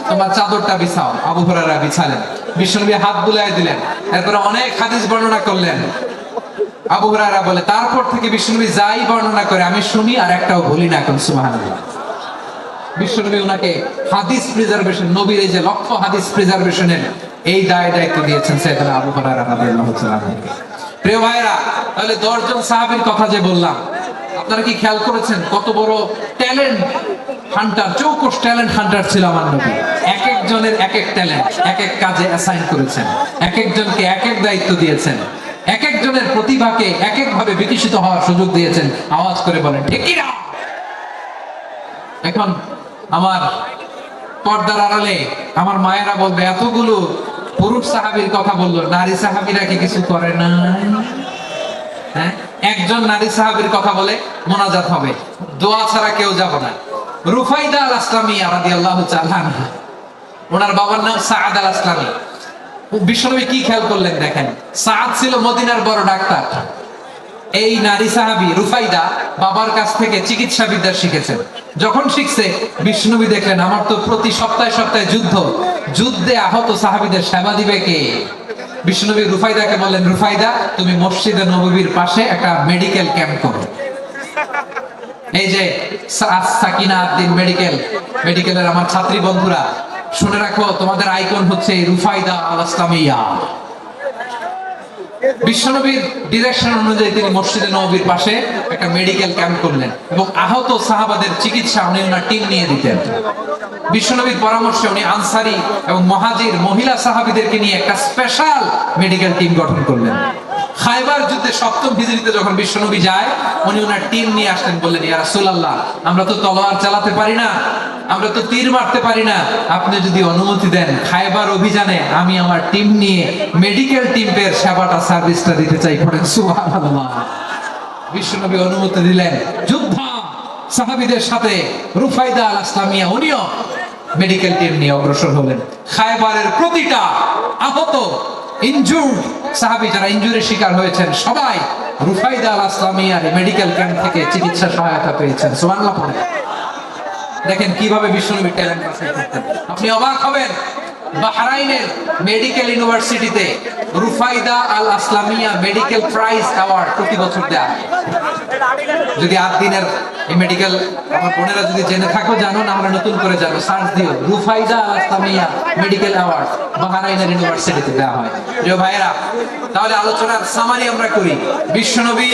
তোমার চাদরটা বিছাও। আবু হুরায়রা বিছালেন, বিশ্বনবী হাত বুলায় দিলেন, এরপর অনেক হাদিস বর্ণনা করলেন। আবু হুরায়রা বলে, তারপর থেকে বিশ্বনবী যাই বর্ণনা করে আমি শুনি আর একটাও ভুলি না। এখন সুবহানাল্লাহ। বিশ্বনবী ওনাকে হাদিস প্রিজার্ভেশন, নবীর এই যে লক্ষ্য হাদিস প্রিজার্ভেশনের এই দায়িত্ব দিয়েছেন সাইয়েদনা আবু হুরায়রা রাদিয়াল্লাহু তাআলা আনহু। প্রিয় ভাইরা, তাহলে 10 জন সাহাবীর কথা যে বললাম, আপনারা কি খেয়াল করেছেন কত বড় ট্যালেন্ট হান্টার, চৌকস ট্যালেন্ট হান্টার ছিল আমার নবী। এক একজনের এক এক ট্যালেন্ট, এক এক কাজে অ্যাসাইন করেছেন, এক একজনকে এক এক দায়িত্ব দিয়েছেন, এক একজনের প্রতিভাকে এক এক ভাবে বিকশিত হওয়ার সুযোগ দিয়েছেন। আওয়াজ করে বলেন ঠিক কি না? এখন আমার পর্দার আড়ালে আমার মায়েরা বলবে, এতগুলো পুরুষ সাহাবীর কথা বললো, নারী সাহাবীরা কি কিছু করে না? হ্যাঁ, একজন নারী সাহাবীর কথা বলে মোনাজাত হবে, দোয়া ছাড়া কেউ যাব না। রুফাইদা আল আসলামিয়া রাদিয়াল্লাহু তাআলা আনহা, ওনার বাবার নাম সাআদ আল আসলামি। বিশ্বনবী কি খেয়াল করলেন দেখেন, সাআদ ছিল মদিনার বড় ডাক্তার। এই নারী সাহাবী রুফাইদা বাবার কাছ থেকে চিকিৎসা বিদ্যা শিখেছেন। যখন শিখছে, বিশ্বনবী দেখলেন আমার তো প্রতি সপ্তাহে সপ্তাহে যুদ্ধে আহত সাহাবীদের সেবা দিবে কে? বিশ্বনবী রুফাইদাকে বললেন, রুফাইদা তুমি মসজিদে নববীর পাশে একটা মেডিকেল ক্যাম্প করো। এই যে সাকিনা আদ্দিন মেডিকেলের আমার ছাত্রী বন্ধুরা, শুনে রাখো, তোমাদের আইকন হচ্ছে রুফাইদা আল আসলামিয়া। বিশ্বনবীর ডিরেকশন অনুযায়ী তিনি মসজিদে নববীর পাশে একটা মেডিকেল ক্যাম্প করলেন এবং আহত সাহাবাদের চিকিৎসা উনি ওনার টিম নিয়ে দিতেন। বিশ্বনবীর পরামর্শে উনি আনসারি এবং মুহাজির মহিলা সাহাবীদেরকে নিয়ে একটা স্পেশাল মেডিকেল টিম গঠন করলেন। খায়বার যুদ্ধে 7ম হিজরিতে যখন বিশ্বনবী যায়, উনি ওনার টিম নিয়ে আসলেন, বললেন, ইয়া রাসূলুল্লাহ আমরা তো তলোয়ার চালাতে পারি না, আমরা তো তীর মারতে পারি না, আপনি যদি অনুমতি দেন খায়বার অভিযানে আমি আমার টিম নিয়ে মেডিকেল টিমের সেবাটা সার্ভিসটা দিতে চাই। পড়েন সুবহানাল্লাহ। বিশ্বনবী অনুমতি দিলেন। যুদ্ধ সাহাবীদের সাথে রুফাইদা আল আসলামিয়া উনিও মেডিকেল টিম নিয়ে অগ্রসর হলেন। খায়বারের প্রতিটা আহত ইনজুর্ড সাহাবী যারা ইনজুরির শিকার হয়েছেন, সবাই রুফাইদা আল আসলামিয়ার মেডিকেল ক্যাম্প থেকে চিকিৎসা সহায়তা পেয়েছেন। সুবহানাল্লাহ। দেখেন কিভাবে বিশ্বনবী ট্যালেন্ট বাছাই করতেন। আপনি অবাক হবেন, বাহরাইনের মেডিকেল ইউনিভার্সিটিতে রুফাইদা আল আসলামিয়া মেডিকেল প্রাইজ অ্যাওয়ার্ড প্রতি বছর দেয়া হয়। যদি 8 দিনের এই মেডিকেল আমার বোনেরা যদি জেনে থাকো, জানো না আমরা নতুন করে জানো, সার্চ দিও রুফাইদা আল আসলামিয়া মেডিকেল অ্যাওয়ার্ড বাহরাইনের ইউনিভার্সিটিতে দেওয়া হয়। প্রিয় ভাইরা, তাহলে আলোচনার সামারি আমরা করি। বিশ্বনবী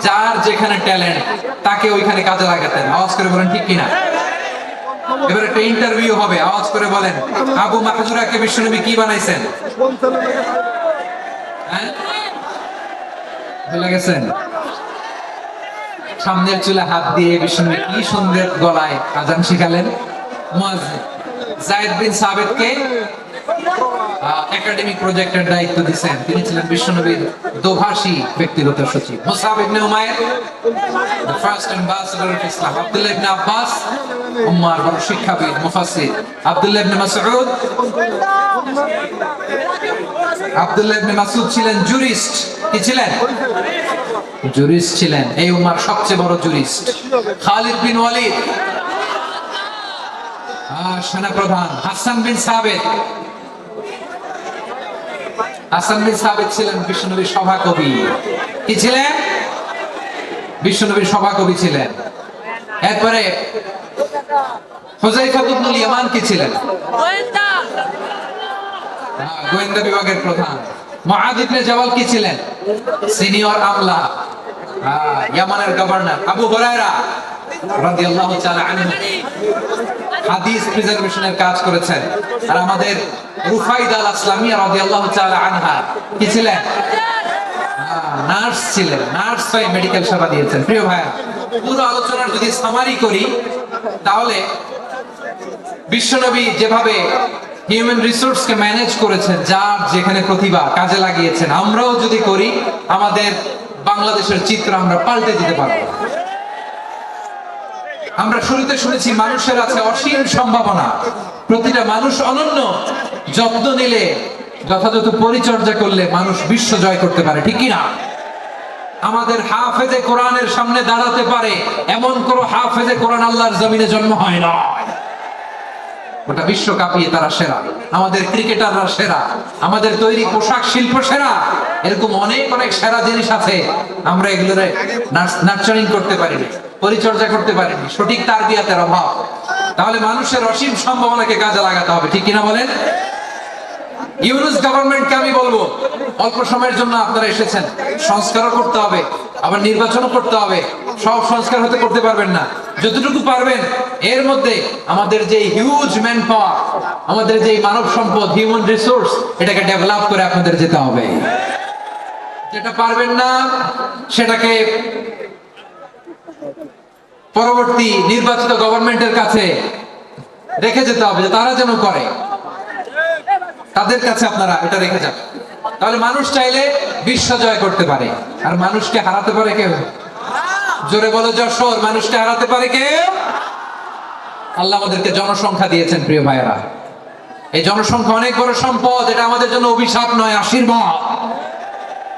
যার যেখানে ট্যালেন্ট তাকে ওইখানে কাজে লাগাতেন। আওয়াজ করে বলেন ঠিক কিনা? এবার একটা ইন্টারভিউ হবে, আওয়াজ করে বলেন আবু মাহজুরাকে বিশ্বনবী কি বানাইছেন? হ্যাঁ, ভুলে গেছেন? সামনের চুলে হাত দিয়ে বিশ্বনবী কি সুন্দর গলায় আজান শিখালেন। মুয়াজ্জিন যায়েদ বিন সাবিতকে একাডেমিক প্রজেক্টের দায়িত্ব দিয়েছেন, তিনি ছিলেন বিশ্বনবীর দোভাষী ব্যক্তিগত সচিব। Musab ibn Umair the first ambassador of Islam, Abdullah ibn Abbas উম্মার বড় শিক্ষাবিদ মুফাসসির, আব্দুল্লাহ ইবনে মাসউদ ছিলেন জুরিস্ট। কি ছিলেন? জুরিস্ট ছিলেন, এই উম্মার সবচেয়ে বড় জুরিস্ট। খালিদ বিন ওয়ালিদ সেনাপ্রধান। হাসান বিন সাবিত ছিলেন বিশ্বনবীর সভাকবি। কি ছিলেন? বিশ্বনবীর সভাকবি ছিলেন। এরপরে হুযায়ফা ইবনুল ইয়ামান কি ছিলেন? গোয়েন্দা বিভাগের প্রধান। মুআদ ইবনে জাবাল কি ছিলেন? সিনিয়র আমলা, ইয়ামানের গভর্নর। আবু হুরায়রা রাদিয়াল্লাহু তাআলা আনহু হাদিস প্রিজার্ভেশনের কাজ করেছেন। আর আমাদের রুফাইদা আল আসলামিয়া রাদিয়াল্লাহু তাআলা আনহা কি ছিলেন? নার্স ছিলেন। নার্স হয়ে মেডিকেল সেবা দিয়েছেন। প্রিয় ভাইয়া, পুরো আলোচনার যদি সামারি করি তাহলে বিশ্বনবী যেভাবে হিউম্যান রিসোর্সকে ম্যানেজ করেছেন, যার যেখানে প্রতিভা কাজে লাগিয়েছেন, আমরাও যদি করি আমাদের বাংলাদেশের চিত্র আমরা পাল্টে দিতে পারবো। আমরা শুরুতে শুনেছি মানুষের আছে অসীম সম্ভাবনা, প্রতিটা মানুষ অনন্য, যত্ন নিলে, যথাযথ পরিচর্যা করলে মানুষ বিশ্ব জয় করতে পারে, ঠিক কিনা? আমাদের হাফেজে কোরআনের সামনে দাঁড়াতে পারে এমন কোন হাফেজে কোরআন আল্লাহর জমিনে জন্ম হয় না। গোটা বিশ্ব কাঁপিয়ে তারা সেরা, আমাদের ক্রিকেটাররা সেরা, আমাদের তৈরি পোশাক শিল্প সেরা। এরকম অনেক অনেক সেরা জিনিস আছে, আমরা এগুলোর নার্চারিং করতে পারিনি, পরিচর্যা করতে পারিনি, সঠিক তারবিয়াতের অভাব। তাহলে মানুষের অসীম সম্ভাবনাকে কাজে লাগাতে হবে, ঠিক কিনা বলেন? ইউনুস গভর্নমেন্টকে আমি বলবো, অল্প সময়ের জন্য আপনারা এসেছেন, সংস্কারও করতে হবে, আবার নির্বাচনও করতে হবে। সব সংস্কার হতে করতে পারবেন না, যতটুকু পারবেন এর মধ্যে আমাদের যে হিউজ ম্যান পাওয়ার, আমাদের যে মানব সম্পদ, হিউম্যান রিসোর্স, এটাকে ডেভেলপ করে আপনাদের যেতে হবে। যেটা পারবেন না সেটাকে পরবর্তী নির্বাচিত গভর্নমেন্টের কাছে রেখে যেতে হবে, যে তারা যেন করে, তাদের কাছে আপনারা এটা রেখে যান। তাহলে মানুষ চাইলে বিশ্ব জয় করতে পারে। আর মানুষকে হারাতে পারে কেউ? জোরে বলো যশোর, মানুষকে হারাতে পারে কেউ? আল্লাহ আমাদেরকে জনসংখ্যা দিয়েছেন প্রিয় ভাইয়েরা। এই জনসংখ্যা অনেক বড় সম্পদ, এটা আমাদের জন্য অভিশাপ নয়, আশীর্বাদ।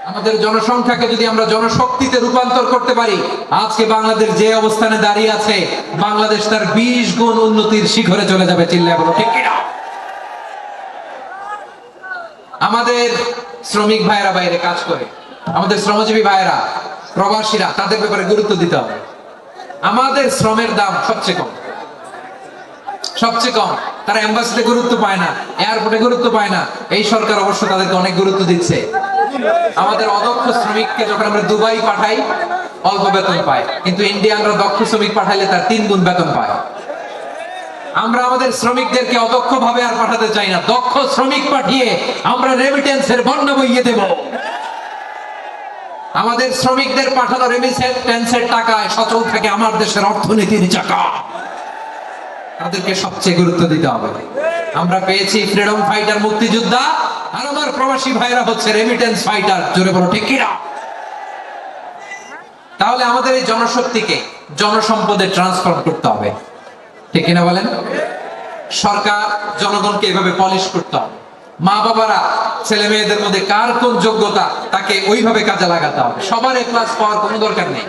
আমাদের জনসংখ্যাকে যদি আমরা জনশক্তিতে রূপান্তর করতে পারি, আজকে বাংলাদেশ যে অবস্থানে দাঁড়িয়ে আছে, বাংলাদেশ তার 20 গুণ উন্নতির শিখরে চলে যাবে। চিল্লায় বলো ঠিক কিনা? আমাদের শ্রমিক ভাইয়েরা বাইরে কাজ করে, আমাদের শ্রমজীবী ভাইয়েরা, প্রবাসীরা, তাদের ব্যাপারে গুরুত্ব দিতে হবে। আমাদের শ্রমের দাম সবচেয়ে কম, সবচেয়ে কম। তারা এম্বাসিতে গুরুত্ব পায় না, এয়ারপোর্টে গুরুত্ব পায় না। এই সরকার অবশ্য তাদেরকে অনেক গুরুত্ব দিচ্ছে। আমাদের অদক্ষ শ্রমিককে যখন আমরা দুবাই পাঠাই অল্প বেতন পায়, কিন্তু ইন্ডিয়ানরা দক্ষ শ্রমিক পাঠাইলে তার 3 গুণ বেতন পায়। আমরা আমাদের শ্রমিকদেরকে অদক্ষ ভাবে আর পাঠাতে চাই না, দক্ষ শ্রমিক পাঠিয়ে আমরা রেমিটেন্সের বন্যা বইয়ে দেব। আমাদের শ্রমিকদের পাঠানো রেমিটেন্সের টাকায় সচল থাকে আমার দেশের অর্থনীতির চাকা। তাদেরকে সবচেয়ে গুরুত্ব দিতে হবে। আমরা পেয়েছি ফ্রিডম ফাইটার, মুক্তিযোদ্ধা, আর আমার প্রবাসী ভাইরা হচ্ছে রেমিটেন্স ফাইটার। জোরে বলো ঠিক কিনা? তাহলে আমাদের এই জনশক্তিকে জনসম্পদে ট্রান্সফর্ম করতে হবে, ঠিক কিনা বলেন? সরকার জনগণকে এভাবে পলিশ করতে হবে। মা বাবারা ছেলে মেয়েদের মধ্যে কার কোন যোগ্যতা তাকে ওইভাবে কাজে লাগাতে হবে। সবার এ প্লাস পাওয়ার কোনো দরকার নেই।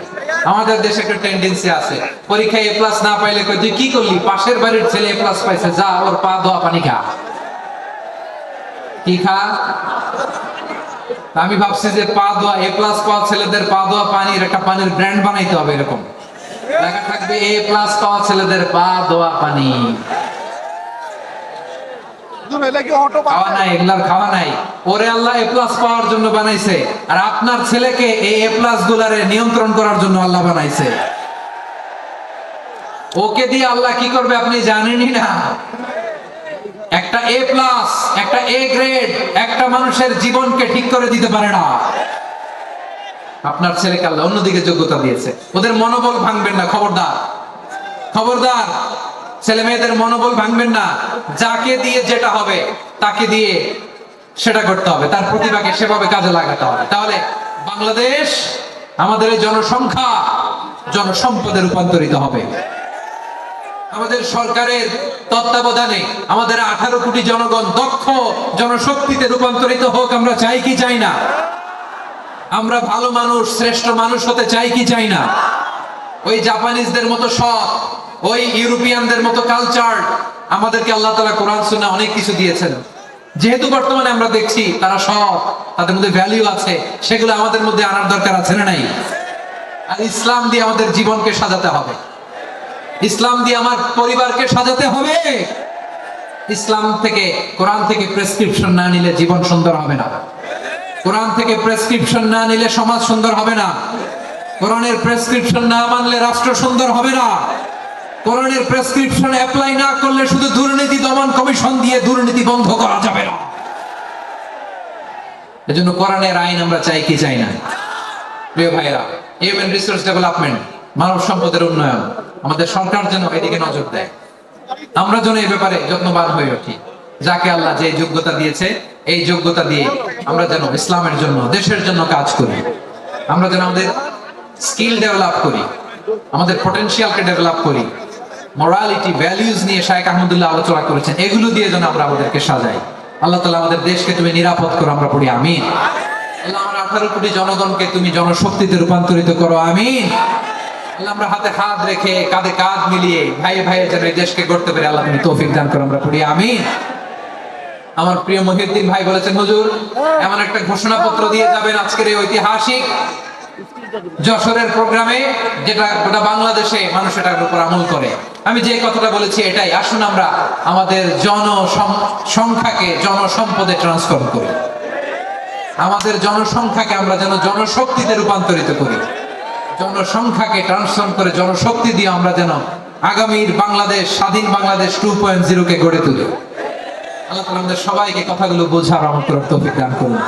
আমাদের দেশে একটা টেন্ডেন্সি আছে, পরীক্ষায় এ প্লাস না পাইলে কই তুই কি করলি, পাশের বাড়ির ছেলে এ প্লাস পাইছে, যা ওর পা ধোয়া পানি খা। কি খা? আমি ভাবছি যে পা ধোয়া, এ প্লাস পাওয়া ছেলেদের পা ধোয়া পানির একটা পানির ব্র্যান্ড বানাইতে হবে, এরকম লেখা থাকবে এ প্লাস পাওয়া ছেলেদের পা ধোয়া পানি। খাওয়া নাই, এগুলার খাওয়া নাই। ওরে আল্লাহ এ প্লাস পাওয়ার জন্য বানাইছে, আর আপনার ছেলেকে এই এ প্লাস গুলারে নিয়ন্ত্রণ করার জন্য আল্লাহ বানাইছে। ওকে দিয়ে আল্লাহ কি করবে আপনি জানেনই না। একটা এ প্লাস, একটা এ গ্রেড একটা মানুষের জীবনকে ঠিক করে দিতে পারে না। আপনার ছেলেকে আল্লাহ অন্যদিকে যোগ্যতা দিয়েছে। ওদের মনোবল ভাঙবেন না, খবরদার, খবরদার। ছেলে মেয়েদের মনোবল ভাঙবেন না। যাকে দিয়ে যেটা হবে তাকে দিয়ে সেটা করতে হবে, তার প্রতিভাকে সেভাবে কাজে লাগাতে হবে। তাহলে বাংলাদেশ, আমাদের এই জনসংখ্যা জনসম্পদে রূপান্তরিত হবে। আমাদের সরকারের তত্ত্বাবধানে আমাদের 18 কোটি জনগণ দক্ষ জনশক্তিতে রূপান্তরিত হোক। আমরা চাই কি চাই না? আমরা ভালো মানুষ, শ্রেষ্ঠ মানুষ হতে চাই কি চাই না? ওই জাপানিজদের মতো সৎ, ওই ইউরোপিয়ানদের মতো কালচার, আমাদেরকে আল্লাহ তাআলা কোরআন সুন্নাহ অনেক কিছু দিয়েছেন। যেহেতু বর্তমানে আমরা দেখছি তারা সৎ, তাদের মধ্যে ভ্যালু আছে, সেগুলো আমাদের মধ্যে আনার দরকার আছে না নাই? আর ইসলাম দিয়ে আমাদের জীবনকে সাজাতে হবে, ইসলাম দিয়ে আমার পরিবারকে সাজাতে হবে। ইসলাম থেকে, কোরআন থেকে প্রেসক্রিপশন না নিলে জীবন সুন্দর হবে না। কোরআন থেকে প্রেসক্রিপশন না নিলে সমাজ সুন্দর হবে না। কোরআনের প্রেসক্রিপশন না মানলে রাষ্ট্র সুন্দর হবে না। কোরআনের প্রেসক্রিপশন অ্যাপ্লাই না করলে শুধু দুর্নীতি দমন কমিশন দিয়ে দুর্নীতি বন্ধ করা যাবে না। এজন্য কোরআনের আইন আমরা চাই কি চাই না? প্রিয় ভাইরা, হিউম্যান রিসোর্স ডেভেলপমেন্ট, মানব সম্পদের উন্নয়ন, আমাদের সরকার যেন এদিকে নজর দেয়। আমরা যেন এই ব্যাপারে যত্নবান হয়ে উঠি। যাকে আল্লাহ যে যোগ্যতা দিয়েছে, এই যোগ্যতা দিয়ে আমরা যেন ইসলামের জন্য, দেশের জন্য কাজ করি। আমরা যেন আমাদের স্কিল ডেভেলপ করি, আমাদের পটেনশিয়ালকে ডেভেলপ করি। মোরালিটি, ভ্যালিউজ নিয়ে শায়েখ আহমদুল্লাহ আলোচনা করেছেন, এগুলো দিয়ে যেন আমরা আমাদেরকে সাজাই। আল্লাহ তাআলা আমাদের দেশকে তুমি নিরাপদ করো, আমরা পড়ি আমিন। আল্লাহ আমার 18 কোটি জনগণকে তুমি জনশক্তিতে রূপান্তরিত করো, আমিন। আল্লাহ আমরা হাতে হাত রেখে, কাঁধে কাঁধ মিলিয়ে ভাই ভাইয়ের যেন এই দেশকে গড়তে পারি, আল্লাহ তুমি তৌফিক দান করো, আমরা পড়ি আমিন। আমার প্রিয় মহিউদ্দিন ভাই বলেছেন, হুজুর এমন একটা ঘোষণাপত্র দিয়ে যাবেন আজকের এই ঐতিহাসিক যশোরের প্রোগ্রামে, যেটা গোটা বাংলাদেশে মানুষ এটার উপর আমল করে। আমি যে কথাটা বলেছি এটাই, আসুন আমরা আমাদের জনসংখ্যাকে জনসম্পদে ট্রান্সফর্ম করি। আমাদের জনসংখ্যাকে আমরা যেন জনশক্তিতে রূপান্তরিত করি। জনসংখ্যাকে ট্রান্সফর্ম করে জনশক্তি দিয়ে আমরা যেন আগামীর বাংলাদেশ, স্বাধীন বাংলাদেশ 2.0 কে গড়ে তুলি। আল্লাহ তাআলা আমাদের সবাইকে কথাগুলো বোঝার আমল করার তৌফিক দান করুন।